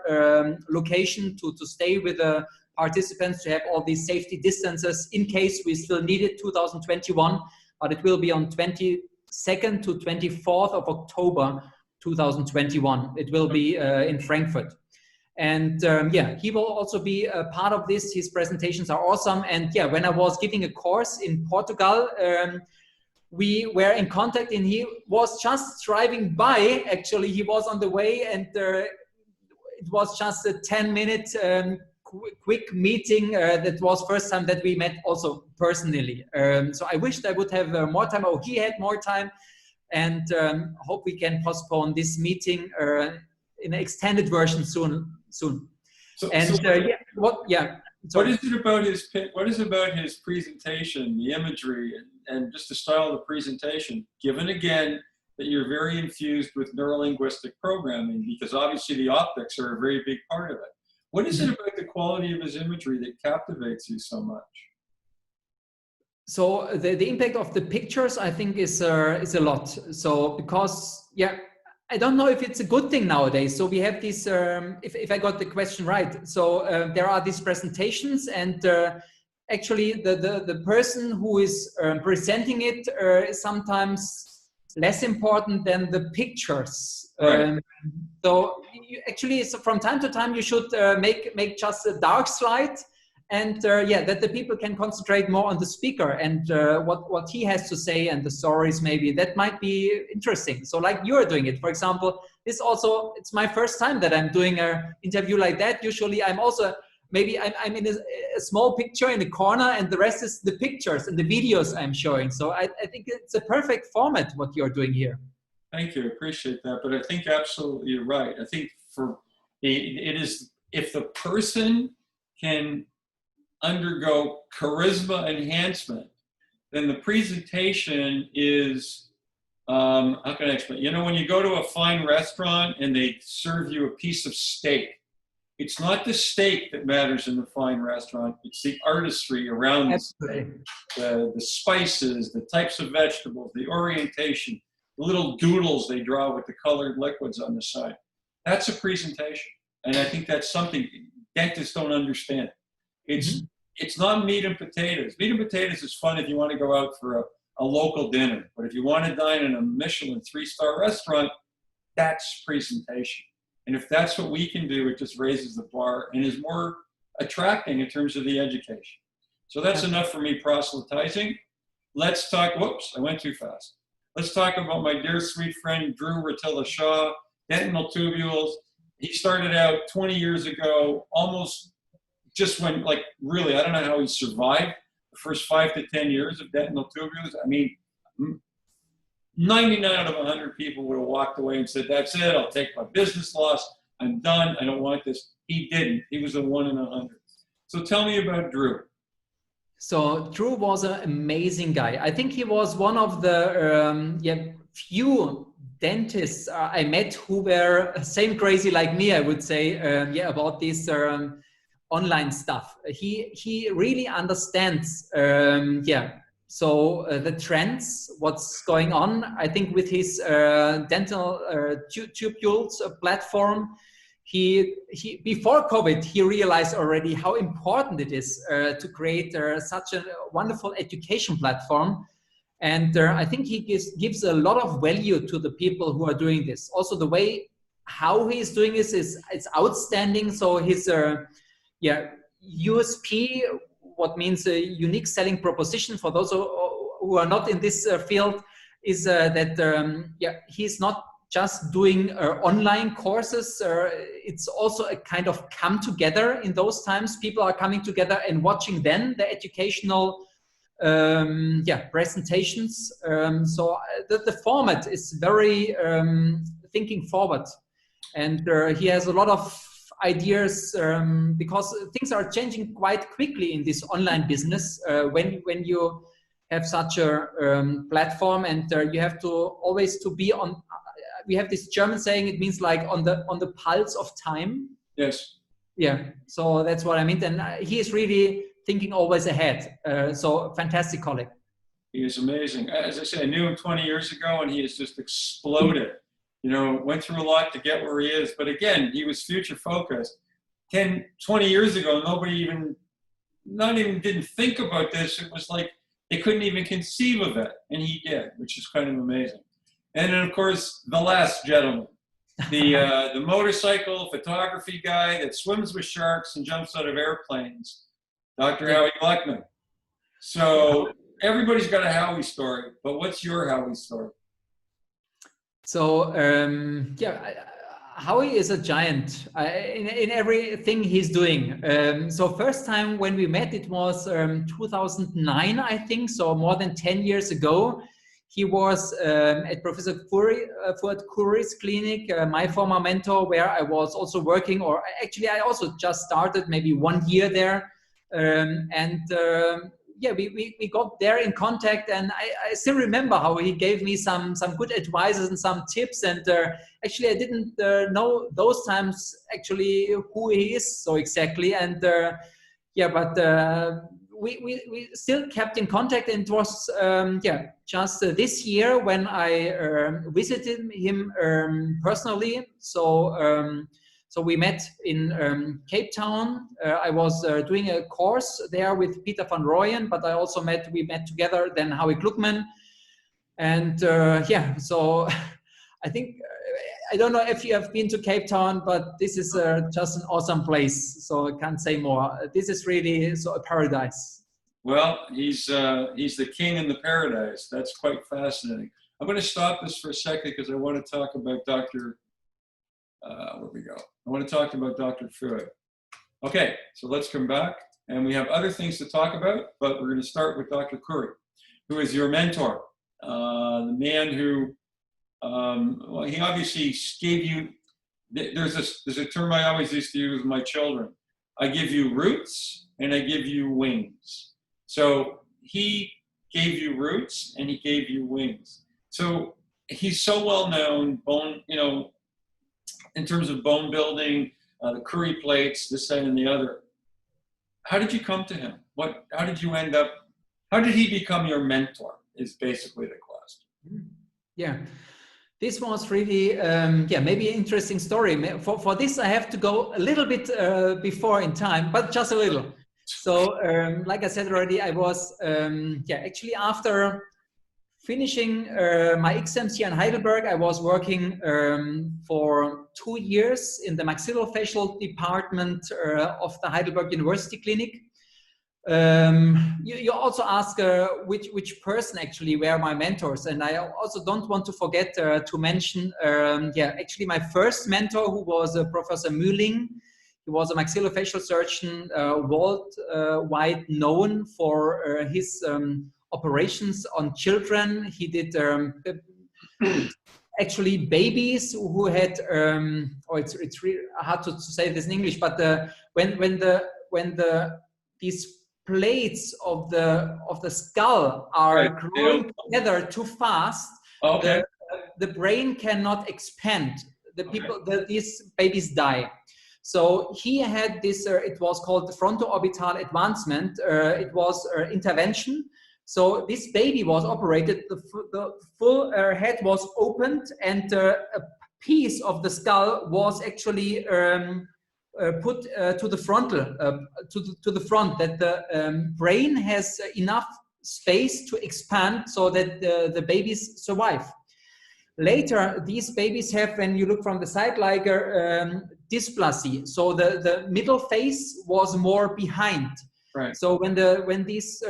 [SPEAKER 1] location to stay with the participants, to have all these safety distances in case we still need it 2021, but it will be on 22nd to 24th of October 2021. It will be in Frankfurt. And he will also be a part of this. His presentations are awesome. And yeah, when I was giving a course in Portugal, we were in contact, and he was just driving by. Actually, he was on the way, and it was just a 10-minute quick meeting. That was first time that we met also personally. So I wished I would have more time, or he had more time. And hope we can postpone this meeting in an extended version soon. What
[SPEAKER 2] is it about his presentation, the imagery, and just the style of the presentation, given again that you're very infused with neurolinguistic programming, because obviously the optics are a very big part of it. What is it about the quality of his imagery that captivates you so much?
[SPEAKER 1] So the impact of the pictures, I think, is a lot. So because, I don't know if it's a good thing nowadays. So we have this, if I got the question right. So there are these presentations, and actually the person who is presenting it is sometimes less important than the pictures.
[SPEAKER 2] Right.
[SPEAKER 1] So from time to time you should make just a dark slide, and yeah, that the people can concentrate more on the speaker and what he has to say and the stories. Maybe that might be interesting. So like you're doing it, for example, this also, it's my first time that I'm doing an interview like that. Usually I'm also, maybe I'm in a small picture in the corner and the rest is the pictures and the videos I'm showing. So I think it's a perfect format what you're doing here.
[SPEAKER 2] Thank you, I appreciate that. But I think absolutely you're right. I think it is, if the person can undergo charisma enhancement, then the presentation is, how can I explain? You know, when you go to a fine restaurant and they serve you a piece of steak, it's not the steak that matters in the fine restaurant, it's the artistry around the spices, the types of vegetables, the orientation, the little doodles they draw with the colored liquids on the side. That's a presentation. And I think that's something dentists don't understand. It's not meat and potatoes. Meat and potatoes is fun if you want to go out for a local dinner. But if you want to dine in a Michelin 3-star restaurant, that's presentation. And if that's what we can do, it just raises the bar and is more attracting in terms of the education. So that's enough for me proselytizing. Let's talk, whoops, I went too fast. Let's talk about my dear sweet friend, Drew Rotilla Shaw, dental tubules. He started out 20 years ago, almost just when, like, really, I don't know how he survived the first 5 to 10 years of dental tubules. I mean, 99 out of 100 people would have walked away and said, that's it, I'll take my business loss, I'm done, I don't want this. He didn't. He was a 1 in 100. So tell me about Drew.
[SPEAKER 1] So Drew was an amazing guy. I think he was one of the few dentists I met who were same crazy like me, I would say, about this online stuff. He really understands, so the trends, what's going on. I think with his dental tubules platform, he before COVID, he realized already how important it is to create such a wonderful education platform. And I think he gives a lot of value to the people who are doing this. Also, the way how he is doing this it's outstanding. So his USP, what means a unique selling proposition for those who are not in this field, is that he's not just doing online courses. It's also a kind of come together in those times. People are coming together and watching then the educational presentations. So the format is very thinking forward, and he has a lot of ideas because things are changing quite quickly in this online business when you have such a platform, and you have to always to be on. We have this German saying, it means like on the pulse of time.
[SPEAKER 2] Yes.
[SPEAKER 1] Yeah. So that's what I mean. And he is really thinking always ahead. So fantastic colleague.
[SPEAKER 2] He is amazing. As I said, I knew him 20 years ago, and he has just exploded. You know, went through a lot to get where he is. But again, he was future focused. 20 years ago, nobody didn't think about this. It was like they couldn't even conceive of it. And he did, which is kind of amazing. And then, of course, the last gentleman, the motorcycle photography guy that swims with sharks and jumps out of airplanes, Dr. Howie Gluckman. So everybody's got a Howie story, but what's your Howie story?
[SPEAKER 1] So, Howie is a giant in everything he's doing. So first time when we met, it was 2009, I think, so more than 10 years ago. He was at Professor Fuad Khoury's clinic, my former mentor, where I was also working, or actually I also just started maybe 1 year there. We got there in contact, and I still remember how he gave me some good advices and some tips. And actually I didn't know those times actually who he is so exactly. And we still kept in contact, and it was just this year when I visited him personally. So we met in Cape Town. I was doing a course there with Peter van Rooyen, but we met together then Howie Gluckman. And so I think I don't know if you have been to Cape Town, but this is just an awesome place. So I can't say more. This is really a paradise.
[SPEAKER 2] Well, he's the king in the paradise. That's quite fascinating. I'm going to stop this for a second because I want to talk about Dr. Where we go? I want to talk about Dr. Freud. Okay, so let's come back. And we have other things to talk about, but we're going to start with Dr. Curry, who is your mentor. The man who, well, he obviously gave you, there's a term I always used to use with my children. I give you roots and I give you wings. So he gave you roots and he gave you wings. So he's so well known, in terms of bone building, the Curry plates, this, that, and the other. How did you come to him? How did you end up, how did he become your mentor is basically the question.
[SPEAKER 1] Yeah, this was really, maybe an interesting story. For this, I have to go a little bit before in time, but just a little. So, like I said already, I was, actually after finishing my exams here in Heidelberg, I was working for 2 years in the maxillofacial department of the Heidelberg University Clinic. You also ask which person actually were my mentors, and I also don't want to forget to mention, actually my first mentor, who was Professor Mühling. He was a maxillofacial surgeon, worldwide known for his operations on children. He did actually babies who had it's really hard to say this in English, but when these plates of the skull are growing together too fast, the brain cannot expand. These babies die. So he had this, it was called the Frontal Orbital advancement. It was intervention. So this baby was operated, the full head was opened, and a piece of the skull was actually put to the frontal, to the front, that the brain has enough space to expand so that the babies survive. Later, these babies have, when you look from the side, like dysplasia. So the middle face was more behind.
[SPEAKER 2] Right.
[SPEAKER 1] So when these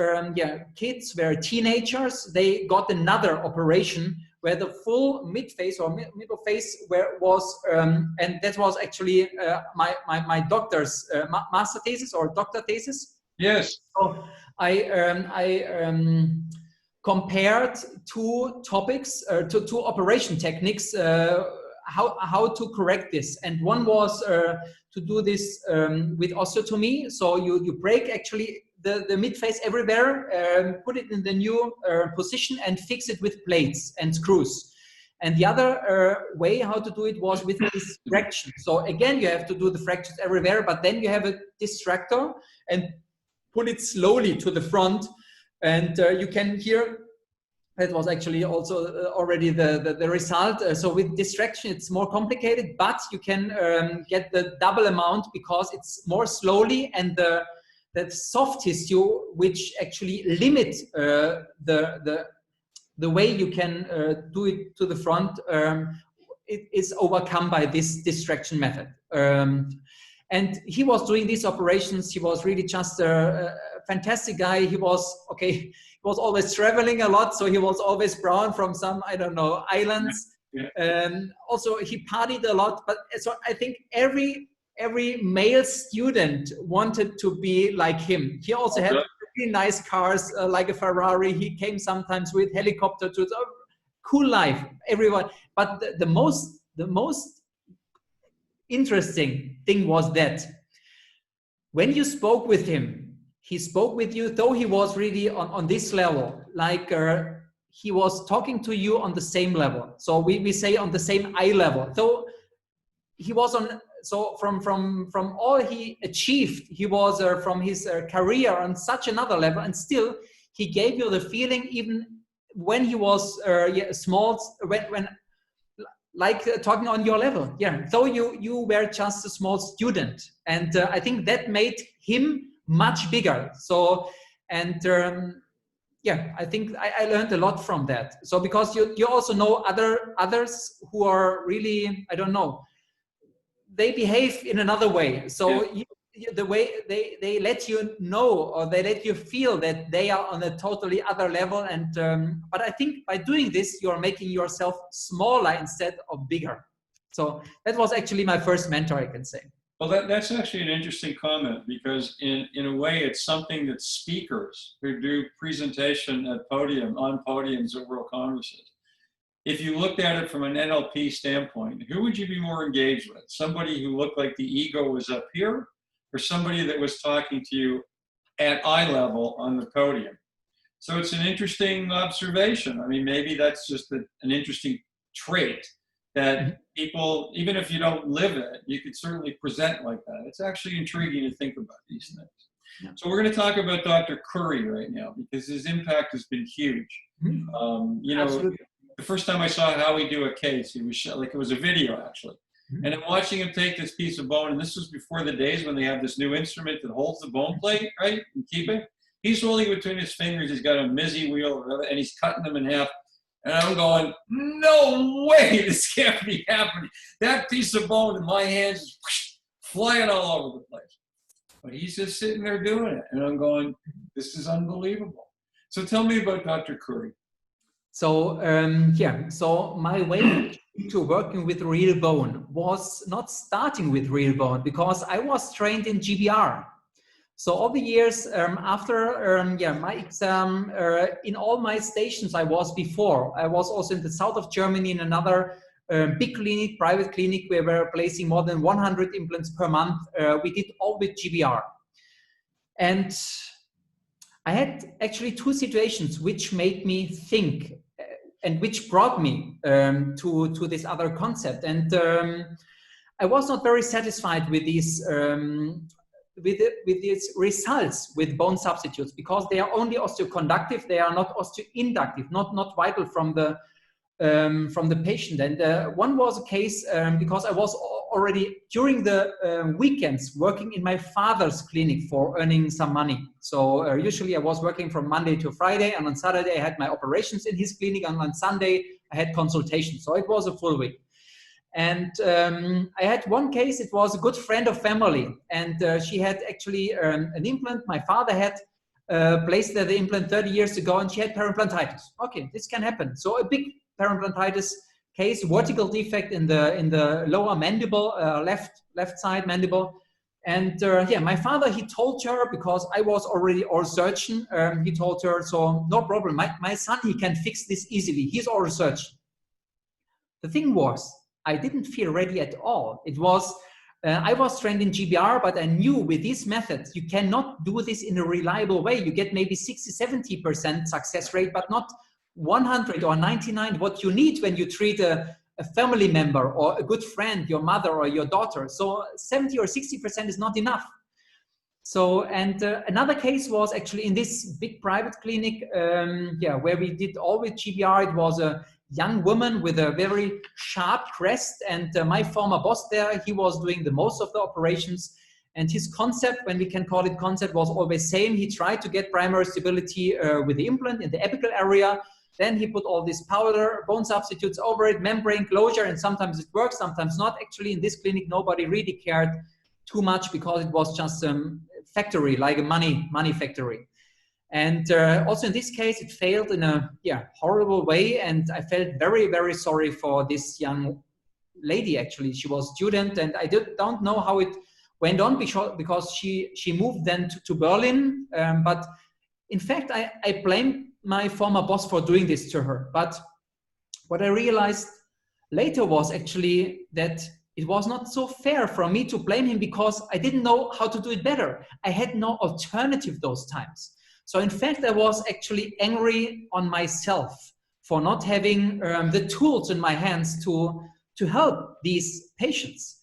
[SPEAKER 1] kids were teenagers, they got another operation where the full mid face or middle face was, and that was actually my doctor's master thesis or doctor thesis.
[SPEAKER 2] Yes.
[SPEAKER 1] So I compared two topics, two operation techniques, how to correct this. And one was to do this with osteotomy. So you break actually the mid-face everywhere, put it in the new position and fix it with plates and screws. And the other way how to do it was with distraction. So again, you have to do the fractures everywhere, but then you have a distractor and pull it slowly to the front. And you can hear, that was actually also already the result. So with distraction, it's more complicated, but you can get the double amount because it's more slowly, and the soft tissue, which actually limit the way you can do it to the front, it is overcome by this distraction method. And he was doing these operations. He was really just a fantastic guy. He was always traveling a lot, so he was always brown from some, I don't know, islands. Yeah. Also, he partied a lot. But so I think every male student wanted to be like him. He also had really nice cars, like a Ferrari. He came sometimes with helicopter to cool life. Everyone, but the most interesting thing was that when you spoke with him, he spoke with you, though he was really on this level, like he was talking to you on the same level. So we say on the same eye level. So he was on. So from all he achieved, he was from his career on such another level, and still he gave you the feeling, even when he was small, when like talking on your level. Yeah, so you were just a small student, and I think that made him much bigger. So, and yeah, I think I learned a lot from that. So because you also know others who are really, I don't know, they behave in another way. So the way they let you know, or they let you feel that they are on a totally other level. And but I think by doing this, you're making yourself smaller instead of bigger. So that was actually my first mentor, I can say.
[SPEAKER 2] Well, that's actually an interesting comment, because in a way it's something that speakers who do presentation on podiums at World Congresses, if you looked at it from an NLP standpoint, who would you be more engaged with? Somebody who looked like the ego was up here, or somebody that was talking to you at eye level on the podium? So it's an interesting observation. I mean, maybe that's just an interesting trait that people, even if you don't live it, you could certainly present like that. It's actually intriguing to think about these things. Yeah. So we're going to talk about Dr. Curry right now, because his impact has been huge. You know, absolutely. The first time I saw Howie do a case, he was like, it was a video actually. And I'm watching him take this piece of bone, and this was before the days when they have this new instrument that holds the bone plate, right, and keep it. He's holding it between his fingers. He's got a Mizzy wheel, and he's cutting them in half. And I'm going, no way, this can't be happening. That piece of bone in my hands is flying all over the place. But he's just sitting there doing it. And I'm going, this is unbelievable. So tell me about Dr. Curry.
[SPEAKER 1] So, yeah, so my way to working with real bone was not starting with real bone, because I was trained in GBR. So all the years after my exam, in all my stations I was before, I was also in the south of Germany in another big clinic, private clinic, where we were placing more than 100 implants per month. We did all with GBR. And I had actually two situations which made me think and which brought me to this other concept. And I was not very satisfied with these with these results with bone substitutes, because they are only osteoconductive, they are not osteoinductive, not vital from the patient. And one was a case because I was already during the weekends working in my father's clinic for earning some money. So usually I was working from Monday to Friday, and on Saturday I had my operations in his clinic, and on Sunday I had consultations. So it was a full week. And I had one case, it was a good friend of family, and she had actually an implant. My father had placed the implant 30 years ago, and she had perimplantitis. Okay, this can happen. So a big perimplantitis case, vertical defect in the lower mandible, left side mandible. And yeah, my father, he told her, because I was already oral surgeon, he told her, so no problem, my son, he can fix this easily. He's oral surgeon. The thing was, I didn't feel ready at all. It was, I was trained in GBR, but I knew with these methods, you cannot do this in a reliable way. You get maybe 60–70% success rate, but not 100 or 99, what you need when you treat a family member or a good friend, your mother or your daughter. So 70 or 60% is not enough. So, and another case was actually in this big private clinic, where we did all with GBR. It was a young woman with a very sharp crest, and my former boss there, he was doing the most of the operations, and his concept, when we can call it concept, was always same. He tried to get primary stability with the implant in the apical area. Then he put all this powder, bone substitutes over it, membrane closure, and sometimes it works, sometimes not. Actually, in this clinic, nobody really cared too much, because it was just a factory, like a money factory. And also in this case, it failed in a horrible way. And I felt very, very sorry for this young lady, actually. She was a student, and I don't know how it went on, because she moved then to Berlin. But in fact, I blame my former boss for doing this to her. But what I realized later was actually that it was not so fair for me to blame him, because I didn't know how to do it better. I had no alternative those times. So in fact, I was actually angry on myself for not having the tools in my hands to help these patients.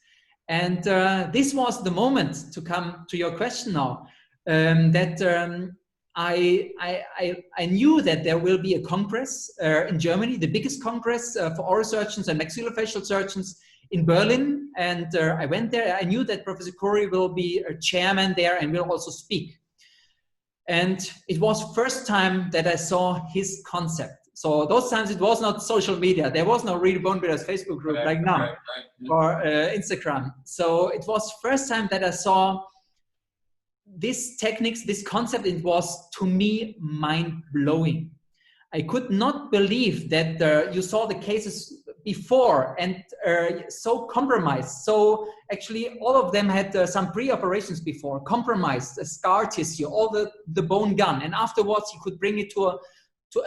[SPEAKER 1] And this was the moment, to come to your question now, that I knew that there will be a congress in Germany, the biggest congress for oral surgeons and maxillofacial surgeons in Berlin. And I went there. I knew that Professor Curry will be a chairman there and will also speak. And it was first time that I saw his concept. So those times it was not social media. There was no Real Bone Builders Facebook group like now, or Instagram. So it was first time that I saw these techniques, this concept. It was, to me, mind-blowing. I could not believe that you saw the cases before and so compromised. So actually all of them had some pre-operations before, compromised, scar tissue, all the bone gone. And afterwards you could bring it to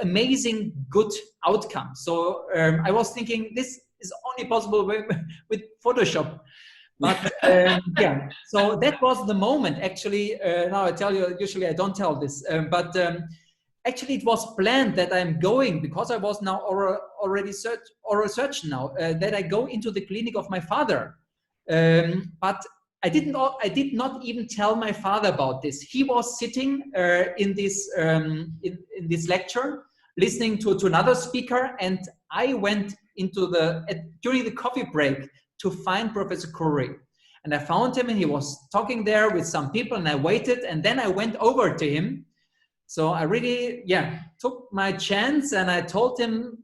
[SPEAKER 1] amazing good outcome. So I was thinking this is only possible with Photoshop. But yeah, so that was the moment. Actually, now I tell you, usually I don't tell this, but actually it was planned that I'm going, because I was now already oral surgeon now, that I go into the clinic of my father. But I did not even tell my father about this. He was sitting in this lecture, listening to another speaker, and I went into during the coffee break to find Professor Curry. And I found him, and he was talking there with some people, and I waited, and then I went over to him. So I really, took my chance, and I told him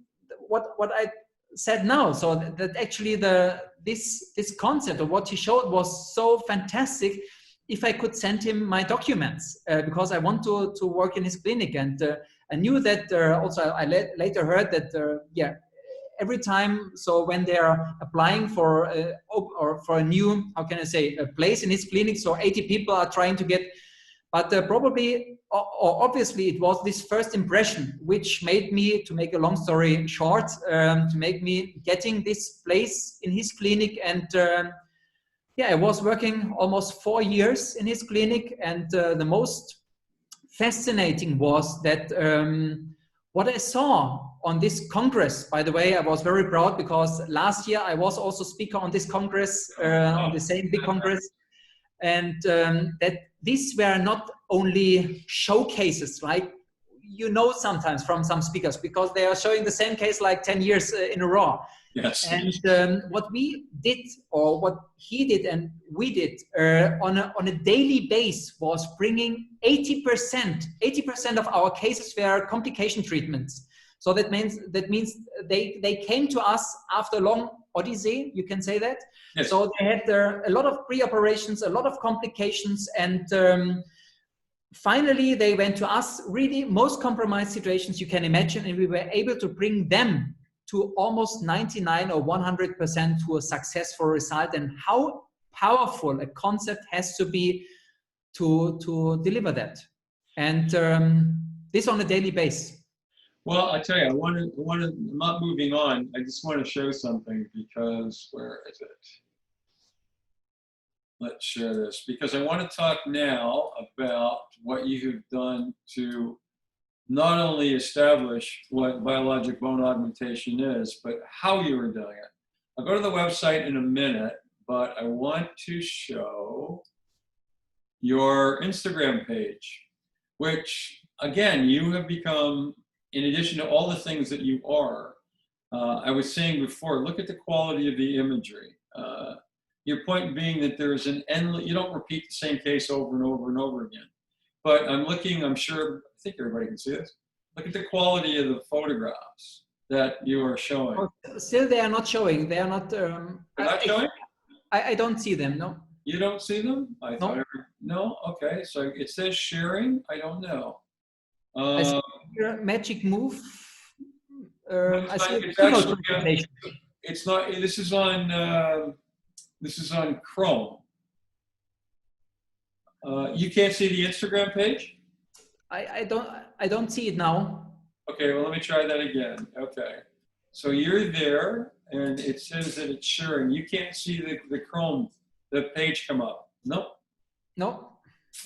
[SPEAKER 1] what I said now. So that actually this concept of what he showed was so fantastic. If I could send him my documents, because I want to work in his clinic, and I knew that also I later heard that every time, so when they are applying for a new, how can I say, a place in his clinic, so 80 people are trying to get, but probably or obviously it was this first impression which made me, to make a long story short, to make me getting this place in his clinic. And I was working almost 4 years in his clinic, and the most fascinating was that what I saw on this Congress. By the way, I was very proud, because last year I was also speaker on this Congress, on the same big Congress, and that these were not only showcases, like sometimes from some speakers, because they are showing the same case like 10 years in a row.
[SPEAKER 2] Yes.
[SPEAKER 1] And what we did, or what he did and we did on a daily base, was bringing 80% of our cases were complication treatments. So that means they came to us after a long odyssey, you can say that. Yes. So they had a lot of pre-operations, a lot of complications, and finally they went to us, really most compromised situations you can imagine, and we were able to bring them to almost 99 or 100% to a successful result. And how powerful a concept has to be to deliver that, and this on a daily basis.
[SPEAKER 2] Well, I tell you, I'm not moving on. I just want to show something, because where is it? Let's share this, because I want to talk now about what you have done to not only establish what biologic bone augmentation is, but how you are doing it. I'll go to the website in a minute, but I want to show your Instagram page, which, again, you have become, in addition to all the things that you are, I was saying before, look at the quality of the imagery. Your point being that there's an endless, you don't repeat the same case over and over and over again. But I'm looking, I think everybody can see this. Look at the quality of the photographs that you are showing.
[SPEAKER 1] Oh, still, they are not showing. They are not.
[SPEAKER 2] They're not showing?
[SPEAKER 1] I don't see them, no.
[SPEAKER 2] You don't see them?
[SPEAKER 1] No.
[SPEAKER 2] No? Okay, so it says sharing. I don't know.
[SPEAKER 1] I see your magic move. I see
[SPEAKER 2] it's not, this is on Chrome. You can't see the Instagram page?
[SPEAKER 1] I don't see it now.
[SPEAKER 2] Okay, well, let me try that again. Okay. So you're there, and it says that it's sharing. You can't see the Chrome, the page come up. Nope.
[SPEAKER 1] No.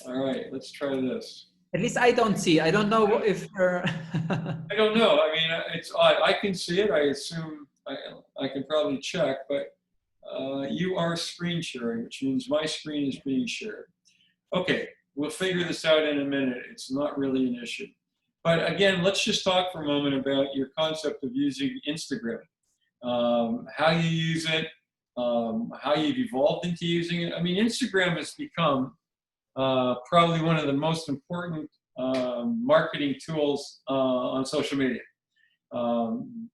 [SPEAKER 2] All right, let's try this.
[SPEAKER 1] At least I don't see. I don't know if...
[SPEAKER 2] I don't know. I mean, it's odd. I can see it. I assume I can probably check, but you are screen sharing, which means my screen is being shared. Okay, we'll figure this out in a minute. It's not really an issue. But again, let's just talk for a moment about your concept of using Instagram, how you use it, how you've evolved into using it. I mean, Instagram has become probably one of the most important marketing tools on social media.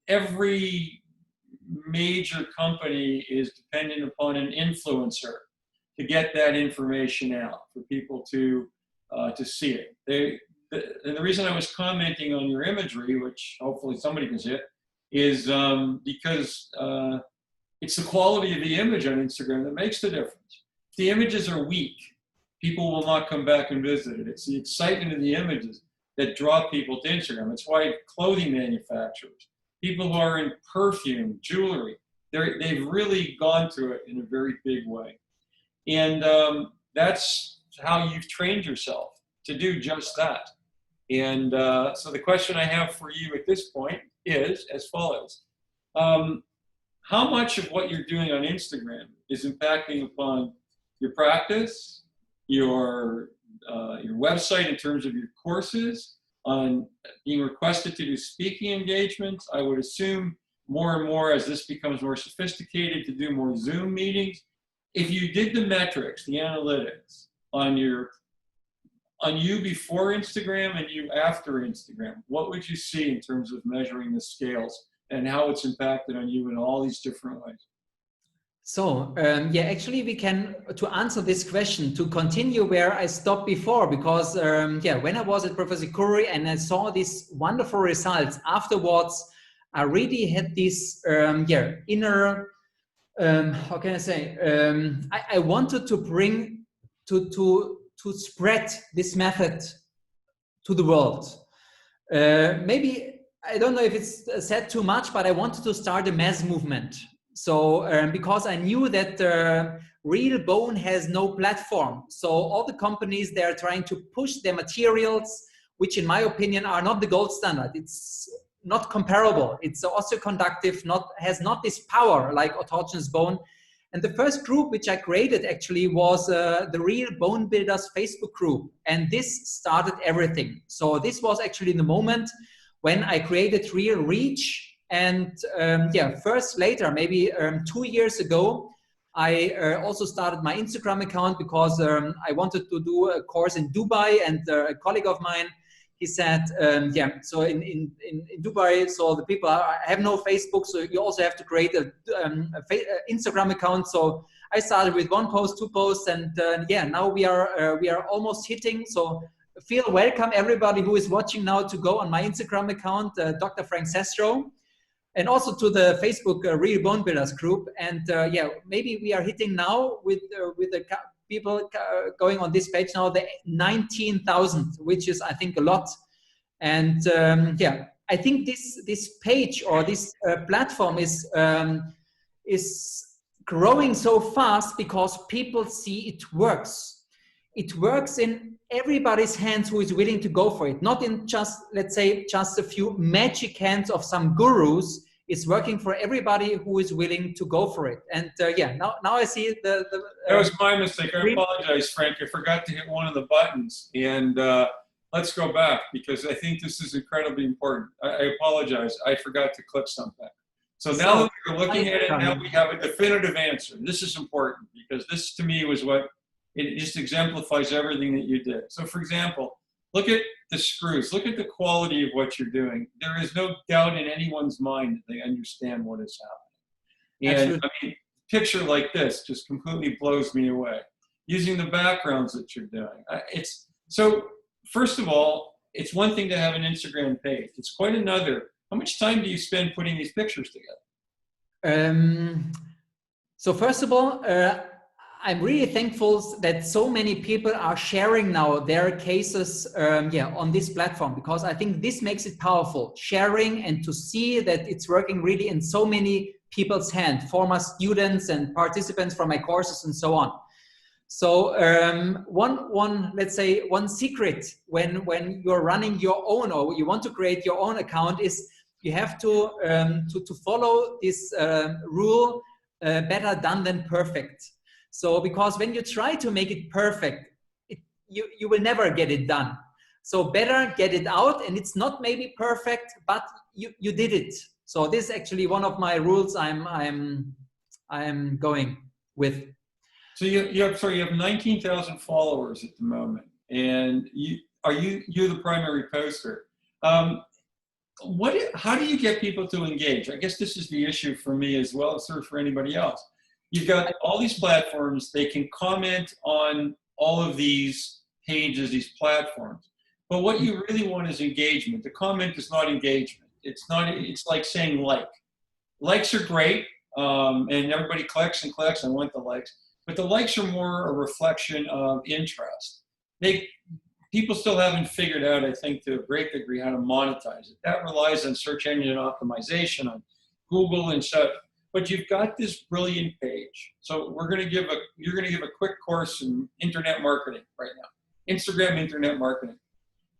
[SPEAKER 2] Every major company is dependent upon an influencer to get that information out for people to see it. And the reason I was commenting on your imagery, which hopefully somebody can see it, is because it's the quality of the image on Instagram that makes the difference. If the images are weak, people will not come back and visit it. It's the excitement of the images that draw people to Instagram. It's why clothing manufacturers, people who are in perfume, jewelry, they've really gone to it in a very big way. And that's how you've trained yourself to do just that. And so the question I have for you at this point is as follows. How much of what you're doing on Instagram is impacting upon your practice, your website in terms of your courses, on being requested to do speaking engagements? I would assume more and more as this becomes more sophisticated to do more Zoom meetings. If you did the metrics, the analytics on you before Instagram and you after Instagram, what would you see in terms of measuring the scales and how it's impacted on you in all these different ways?
[SPEAKER 1] So, yeah, actually we can, to answer this question, to continue where I stopped before, because, yeah, when I was at Professor Curry and I saw these wonderful results, afterwards, I really had this, yeah, inner, how can I say, I wanted to bring, to spread this method to the world. Maybe, I don't know if it's said too much, but I wanted to start a mass movement. So because I knew that real bone has no platform. So all the companies, they are trying to push their materials, which in my opinion are not the gold standard. It's not comparable. It's also conductive, has not this power like autogenous bone. And the first group which I created actually was the Real Bone Builders Facebook group. And this started everything. So this was actually the moment when I created Real Reach. And yeah, later, maybe 2 years ago, I also started my Instagram account because I wanted to do a course in Dubai, and a colleague of mine, he said, yeah, so in Dubai, so the people have no Facebook, so you also have to create a Instagram account. So I started with 1 post, 2 posts, and yeah, now we are almost hitting. So feel welcome everybody who is watching now to go on my Instagram account, Dr. Frank Zastrow. And also to the Facebook Real Bone Builders group. And yeah, maybe we are hitting now with the people going on this page now, the 19,000, which is, I think, a lot. And yeah, I think this page or this platform is growing so fast because people see it works. It works in everybody's hands who is willing to go for it. Not in just, let's say, just a few magic hands of some gurus. It's working for everybody who is willing to go for it. And yeah, now I see the
[SPEAKER 2] that was my mistake. I apologize, Frank. I forgot to hit one of the buttons. And let's go back because I think this is incredibly important. I apologize. I forgot to click something. So now that we're looking at it, now we have a definitive answer. This is important because this, to me, was what it just exemplifies everything that you did. So, for example, look at the screws. Look at the quality of what you're doing. There is no doubt in anyone's mind that they understand what is happening. And I mean, picture like this just completely blows me away. Using the backgrounds that you're doing. So, first of all, it's one thing to have an Instagram page. It's quite another. How much time do you spend putting these pictures together?
[SPEAKER 1] So first of all, I'm really thankful that so many people are sharing now their cases yeah, on this platform, because I think this makes it powerful, sharing and to see that it's working really in so many people's hands, former students and participants from my courses and so on. So let's say one secret when you're running your own or you want to create your own account is you have to follow this rule, better done than perfect. So because when you try to make it perfect, you will never get it done. So better get it out, and it's not maybe perfect, but you did it. So this is actually one of my rules I'm going with.
[SPEAKER 2] So you have 19,000 followers at the moment, and are you're the primary poster. How do you get people to engage? I guess this is the issue for me as well as for anybody else. You've got all these platforms, they can comment on all of these pages, these platforms. But what you really want is engagement. The comment is not engagement. It's like saying like. Likes are great, and everybody clicks and clicks, I want the likes. But the likes are more a reflection of interest. People still haven't figured out, I think, to a great degree, how to monetize it. That relies on search engine optimization, on Google and such. But you've got this brilliant page. So you're going to give a quick course in internet marketing right now, Instagram internet marketing.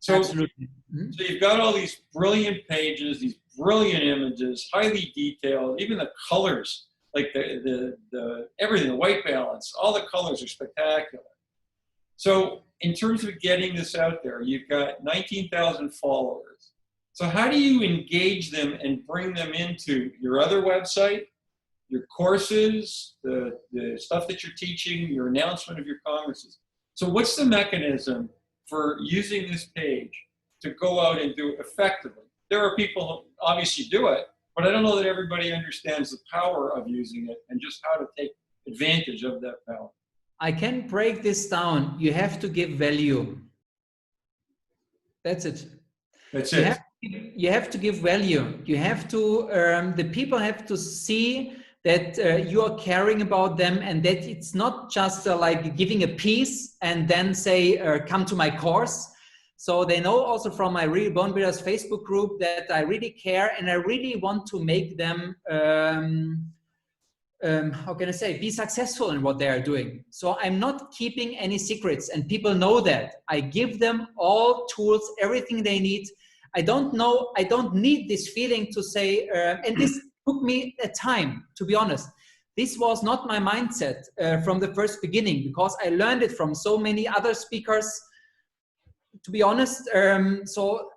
[SPEAKER 2] So,
[SPEAKER 1] Absolutely.
[SPEAKER 2] So you've got all these brilliant pages, these brilliant images, highly detailed, even the colors, like the everything, the white balance, all the colors are spectacular. So in terms of getting this out there, you've got 19,000 followers. So how do you engage them and bring them into your other website, your courses, the stuff that you're teaching, your announcement of your congresses? So what's the mechanism for using this page to go out and do it effectively? There are people who obviously do it, but I don't know that everybody understands the power of using it and just how to take advantage of that power.
[SPEAKER 1] I can break this down. You have to give value. That's it.
[SPEAKER 2] That's it.
[SPEAKER 1] You have to give value. You have to, the people have to see that you are caring about them, and that it's not just like giving a piece and then say, come to my course. So they know also from my Real Bone Builders Facebook group that I really care, and I really want to make them, how can I say, be successful in what they are doing. So I'm not keeping any secrets, and people know that. I give them all tools, everything they need. I don't need this feeling to say, and this took me a time, to be honest. This was not my mindset from the first beginning, because I learned it from so many other speakers, to be honest, so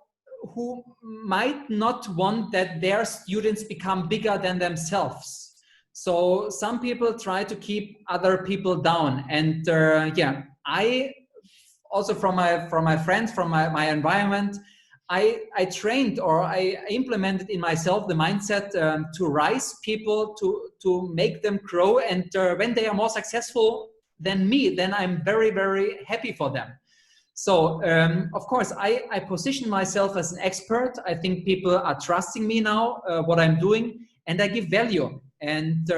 [SPEAKER 1] who might not want that their students become bigger than themselves. So some people try to keep other people down. And yeah, I also from my friends, from my environment, I trained, or I implemented in myself the mindset to rise people, to make them grow. And when they are more successful than me, then I'm very, very happy for them. So, of course, I position myself as an expert. I think people are trusting me now, what I'm doing, and I give value. And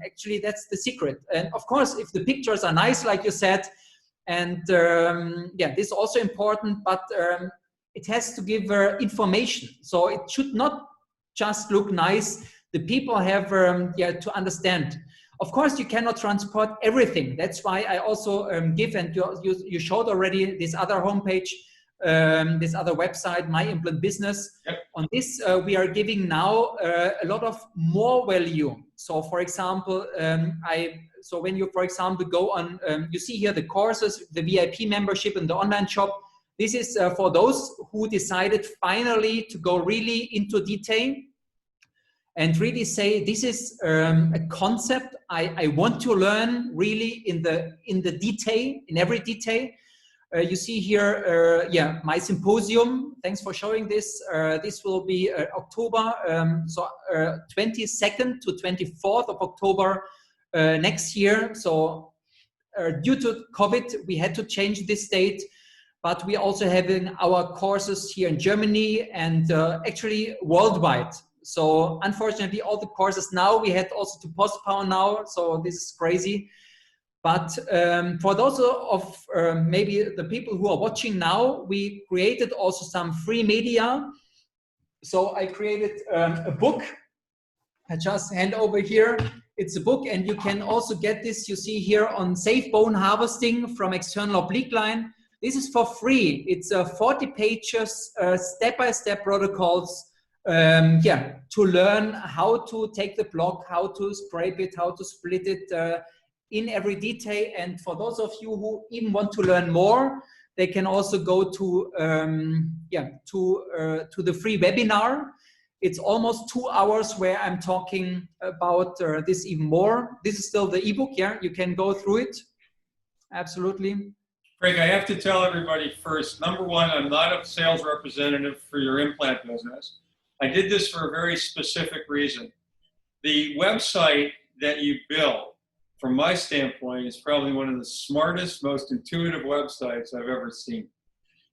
[SPEAKER 1] actually, that's the secret. And of course, if the pictures are nice, like you said, and yeah, this is also important, but it has to give information. So it should not just look nice. The people have yeah, to understand. Of course, you cannot transport everything. That's why I also give, and you showed already this other homepage, this other website, My Implant Business. Yep. On this, we are giving now a lot of more value. So, for example, so when you, for example, go on, you see here the courses, the VIP membership and the online shop. This is for those who decided finally to go really into detail and really say, this is a concept I want to learn really in the detail, in every detail. You see here, yeah, my symposium. Thanks for showing this. This will be October, so 22nd to 24th of October next year. So due to COVID, we had to change this date, but we also having our courses here in Germany and actually worldwide. So unfortunately, all the courses now we had also to postpone now. So this is crazy. But for those of maybe the people who are watching now, we created also some free media. So I created a book. I just hand over here. It's a book, and you can also get this. You see here on safe bone harvesting from external oblique line. This is for free. It's 40 pages, step-by-step protocols. Yeah, to learn how to take the block, how to scrape it, how to split it in every detail. And for those of you who even want to learn more, they can also go to yeah, to the free webinar. It's almost 2 hours where I'm talking about this even more. This is still the ebook. Yeah, you can go through it. Absolutely.
[SPEAKER 2] Craig, I have to tell everybody first, number one, I'm not a sales representative for your implant business. I did this for a very specific reason. The website that you built, from my standpoint, is probably one of the smartest, most intuitive websites I've ever seen.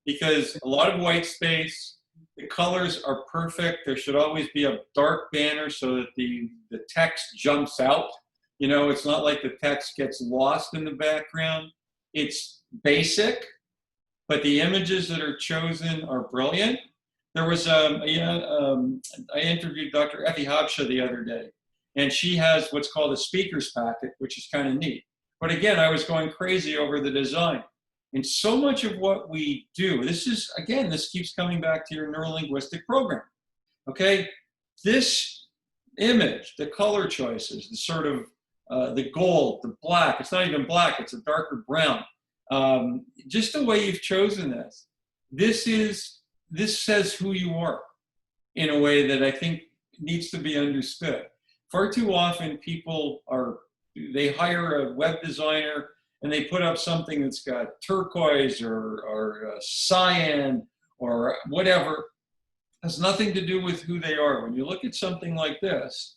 [SPEAKER 2] Because a lot of white space, the colors are perfect. There should always be a dark banner so that the text jumps out. You know, it's not like the text gets lost in the background. It's basic, but the images that are chosen are brilliant. There was I interviewed Dr. Effie Habsha the other day, and she has what's called a speaker's packet, which is kind of neat. But again, I was going crazy over the design. And so much of what we do, this is, again, this keeps coming back to your neuro-linguistic program, okay? This image, the color choices, the sort of, the gold, the black, it's not even black, it's a darker brown. Just the way you've chosen this says who you are in a way that I think needs to be understood. Far too often they hire a web designer and they put up something that's got turquoise or cyan or whatever. It has nothing to do with who they are. When you look at something like this,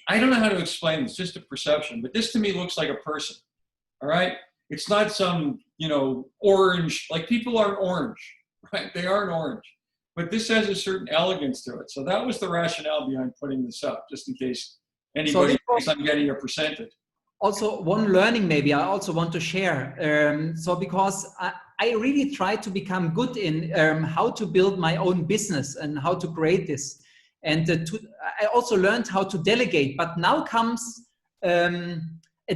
[SPEAKER 2] I don't know how to explain this, just a perception, but this to me looks like a person, all right? It's not some, orange, like people aren't orange, right? They aren't orange. But this has a certain elegance to it. So that was the rationale behind putting this up, just in case anybody thinks I'm getting a percentage.
[SPEAKER 1] Also, one learning maybe I also want to share. Because I really try to become good in how to build my own business and how to create this. And I also learned how to delegate, but now comes a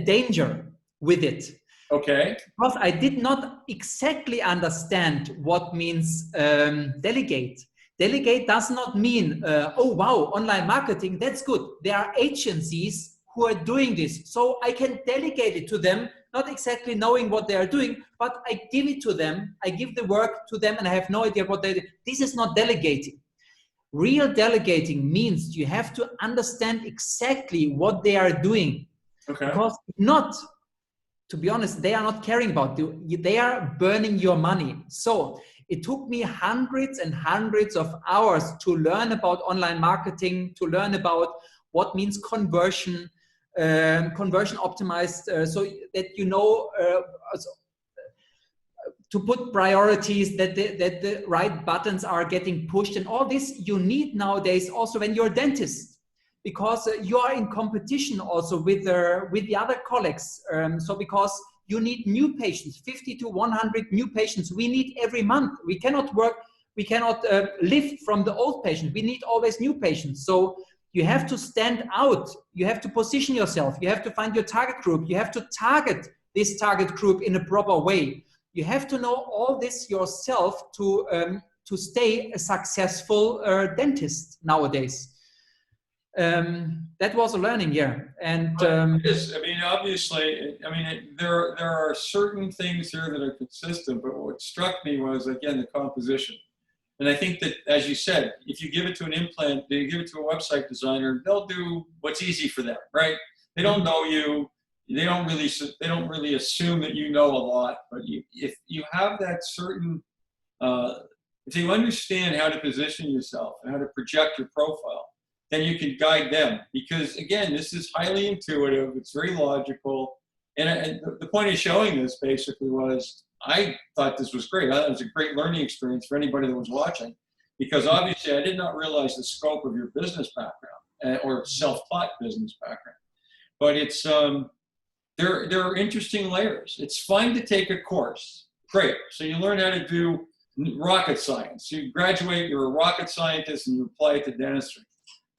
[SPEAKER 1] danger with it.
[SPEAKER 2] Okay.
[SPEAKER 1] Because I did not exactly understand what means delegate. Delegate does not mean, oh wow, online marketing, that's good. There are agencies who are doing this. So I can delegate it to them, not exactly knowing what they are doing, but I give it to them. I give the work to them and I have no idea what they do. This is not delegating. Real delegating means you have to understand exactly what they are doing.
[SPEAKER 2] Okay.
[SPEAKER 1] Because to be honest, they are not caring about you. They are burning your money. So it took me hundreds and hundreds of hours to learn about online marketing, to learn about what means conversion, conversion optimized, so that to put priorities, that the right buttons are getting pushed, and all this you need nowadays also when you're a dentist, because you are in competition also with the other colleagues. So because you need new patients, 50 to 100 new patients we need every month. We cannot live from the old patient. We need always new patients. So you have to stand out. You have to position yourself. You have to find your target group. You have to target this target group in a proper way. You have to know all this yourself to stay a successful dentist nowadays. That was a learning here. And
[SPEAKER 2] obviously, there are certain things here that are consistent, but what struck me was, again, the composition. And I think that, as you said, if you give it to an implant, you give it to a website designer, they'll do what's easy for them, right? They don't know you. They don't really assume that you know a lot. But if you have that certain, if you understand how to position yourself and how to project your profile, then you can guide them. Because again, this is highly intuitive. It's very logical. And the point of showing this basically was, I thought this was great. I thought it was a great learning experience for anybody that was watching, because obviously I did not realize the scope of your business background or self-taught business background. But it's there are interesting layers. It's fine to take a course. Great. So you learn how to do rocket science. You graduate, you're a rocket scientist, and you apply it to dentistry.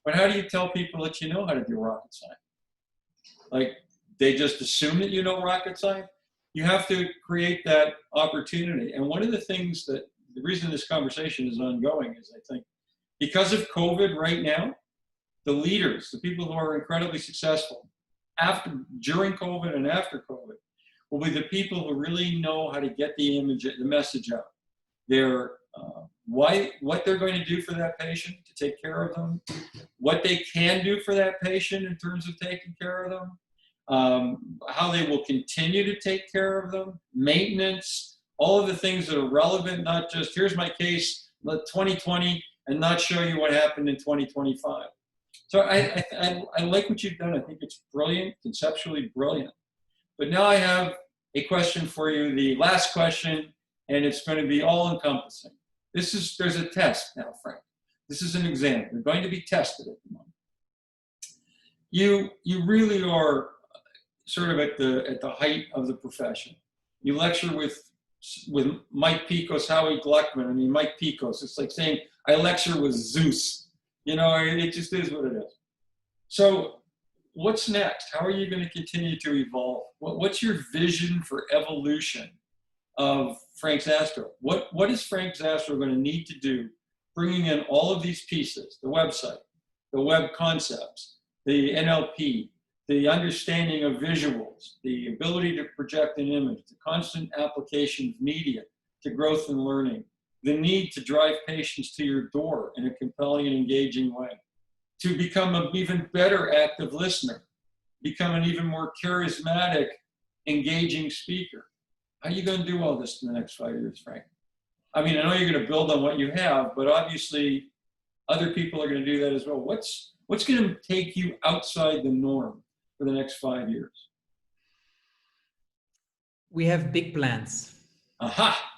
[SPEAKER 2] But how do you tell people that you know how to do rocket science? Like, they just assume that you know rocket science? You have to create that opportunity. And one of the things the reason this conversation is ongoing is, I think, because of COVID right now, the leaders, the people who are incredibly successful during COVID and after COVID, will be the people who really know how to get the message out. What they're going to do for that patient to take care of them, what they can do for that patient in terms of taking care of them, how they will continue to take care of them, maintenance, all of the things that are relevant, not just here's my case, 2020, and not show you what happened in 2025. So I like what you've done. I think it's brilliant, conceptually brilliant. But now I have a question for you, the last question, and it's going to be all-encompassing. There's a test now, Frank. This is an exam. You're going to be tested at the moment. You really are sort of at the height of the profession. You lecture with Mike Picos, Howie Gluckman. I mean, Mike Picos. It's like saying I lecture with Zeus. You know, it just is what it is. So what's next? How are you going to continue to evolve? What's your vision for evolution of Frank Zastrow? What is Frank Zastrow going to need to do, bringing in all of these pieces, the website, the web concepts, the NLP, the understanding of visuals, the ability to project an image, the constant application of media to growth and learning, the need to drive patients to your door in a compelling and engaging way, to become an even better active listener, become an even more charismatic, engaging speaker. How are you going to do all this in the next 5 years, Frank? I mean, I know you're going to build on what you have, but obviously other people are going to do that as well. What's going to take you outside the norm for the next 5 years?
[SPEAKER 1] We have big plans.
[SPEAKER 2] Aha!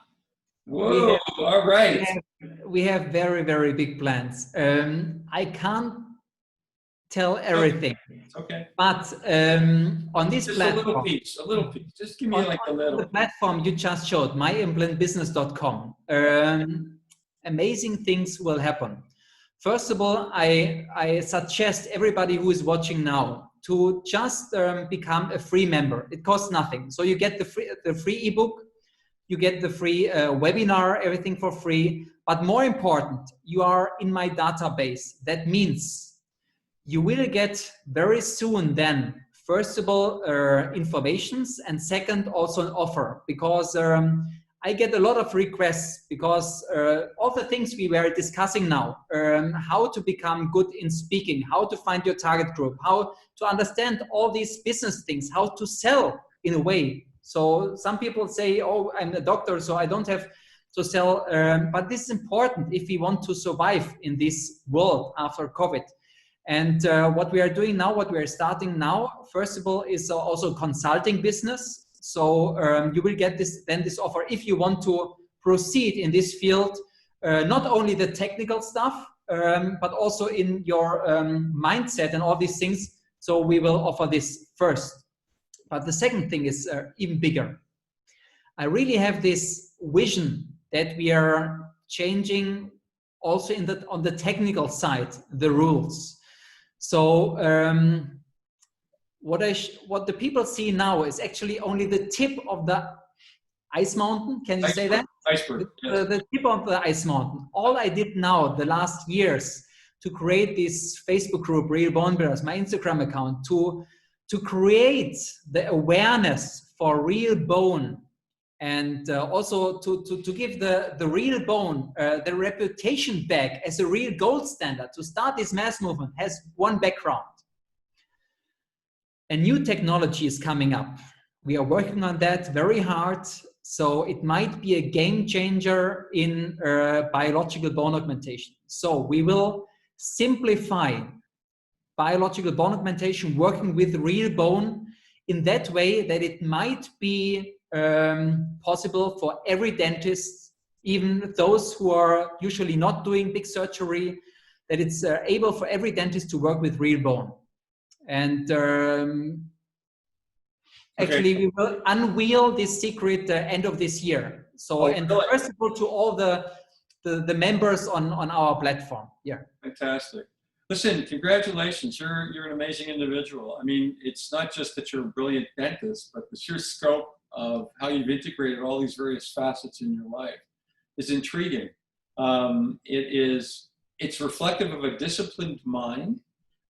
[SPEAKER 2] Whoa! All right.
[SPEAKER 1] We have very, very big plans. I can't tell everything.
[SPEAKER 2] Okay.
[SPEAKER 1] But on this
[SPEAKER 2] just
[SPEAKER 1] platform,
[SPEAKER 2] a little piece. Just give me like a little.
[SPEAKER 1] The platform you just showed, myimplantbusiness.com, amazing things will happen. First of all, I suggest everybody who is watching now to just become a free member. It costs nothing. So you get the free ebook, you get the free webinar, everything for free. But more important, you are in my database. That means you will get very soon then, first of all, informations, and second, also an offer, because I get a lot of requests because all the things we were discussing now, how to become good in speaking, how to find your target group, how to understand all these business things, how to sell in a way. So some people say, oh, I'm a doctor, so I don't have to sell, but this is important if we want to survive in this world after COVID. And what we are doing now, what we are starting now, first of all, is also consulting business. So you will get this offer if you want to proceed in this field, not only the technical stuff, but also in your mindset and all these things. So we will offer this first. But the second thing is even bigger. I really have this vision that we are changing also on the technical side, the rules. So what the people see now is actually only the tip of the ice mountain. Can you say that?
[SPEAKER 2] Iceberg. Yes.
[SPEAKER 1] The tip of the ice mountain. All I did now the last years to create this Facebook group, Real Bone Builders, my Instagram account, to create the awareness for real bone, and also to give the real bone the reputation back as a real gold standard. To start this mass movement has one background. A new technology is coming up. We are working on that very hard. So it might be a game changer in biological bone augmentation. So we will simplify biological bone augmentation working with real bone in that way that it might be possible for every dentist, even those who are usually not doing big surgery, that it's able for every dentist to work with real bone. And actually we will unveil this secret end of this year. So, and first of all, to all the members on our platform. Yeah.
[SPEAKER 2] Fantastic. Listen, congratulations. You're an amazing individual. I mean, it's not just that you're a brilliant dentist, but the sheer scope of how you've integrated all these various facets in your life is intriguing. It's reflective of a disciplined mind,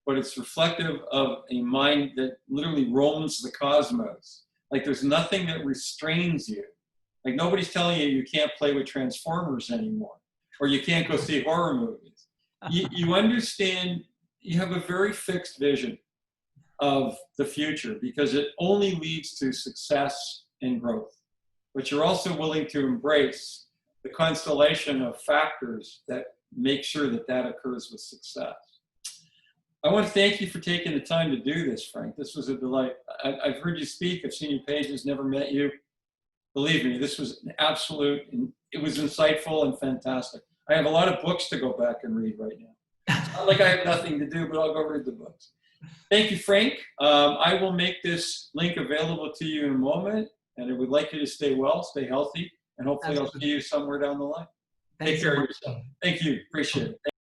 [SPEAKER 2] but it's reflective of a mind that literally roams the cosmos. Like there's nothing that restrains you. Like nobody's telling you can't play with Transformers anymore, or you can't go see horror movies. You understand, you have a very fixed vision. of the future, because it only leads to success and growth. But you're also willing to embrace the constellation of factors that make sure that that occurs with success. I want to thank you for taking the time to do this, Frank. This was a delight. I've heard you speak. I've seen your pages, never met you. Believe me, this was an absolute, it was insightful and fantastic. I have a lot of books to go back and read right now. It's not like I have nothing to do, but I'll go read the books. Thank you, Frank. I will make this link available to you in a moment, and I would like you to stay well, stay healthy, and hopefully I'll see you somewhere down the line. Take care of yourself. Thank you. Appreciate it.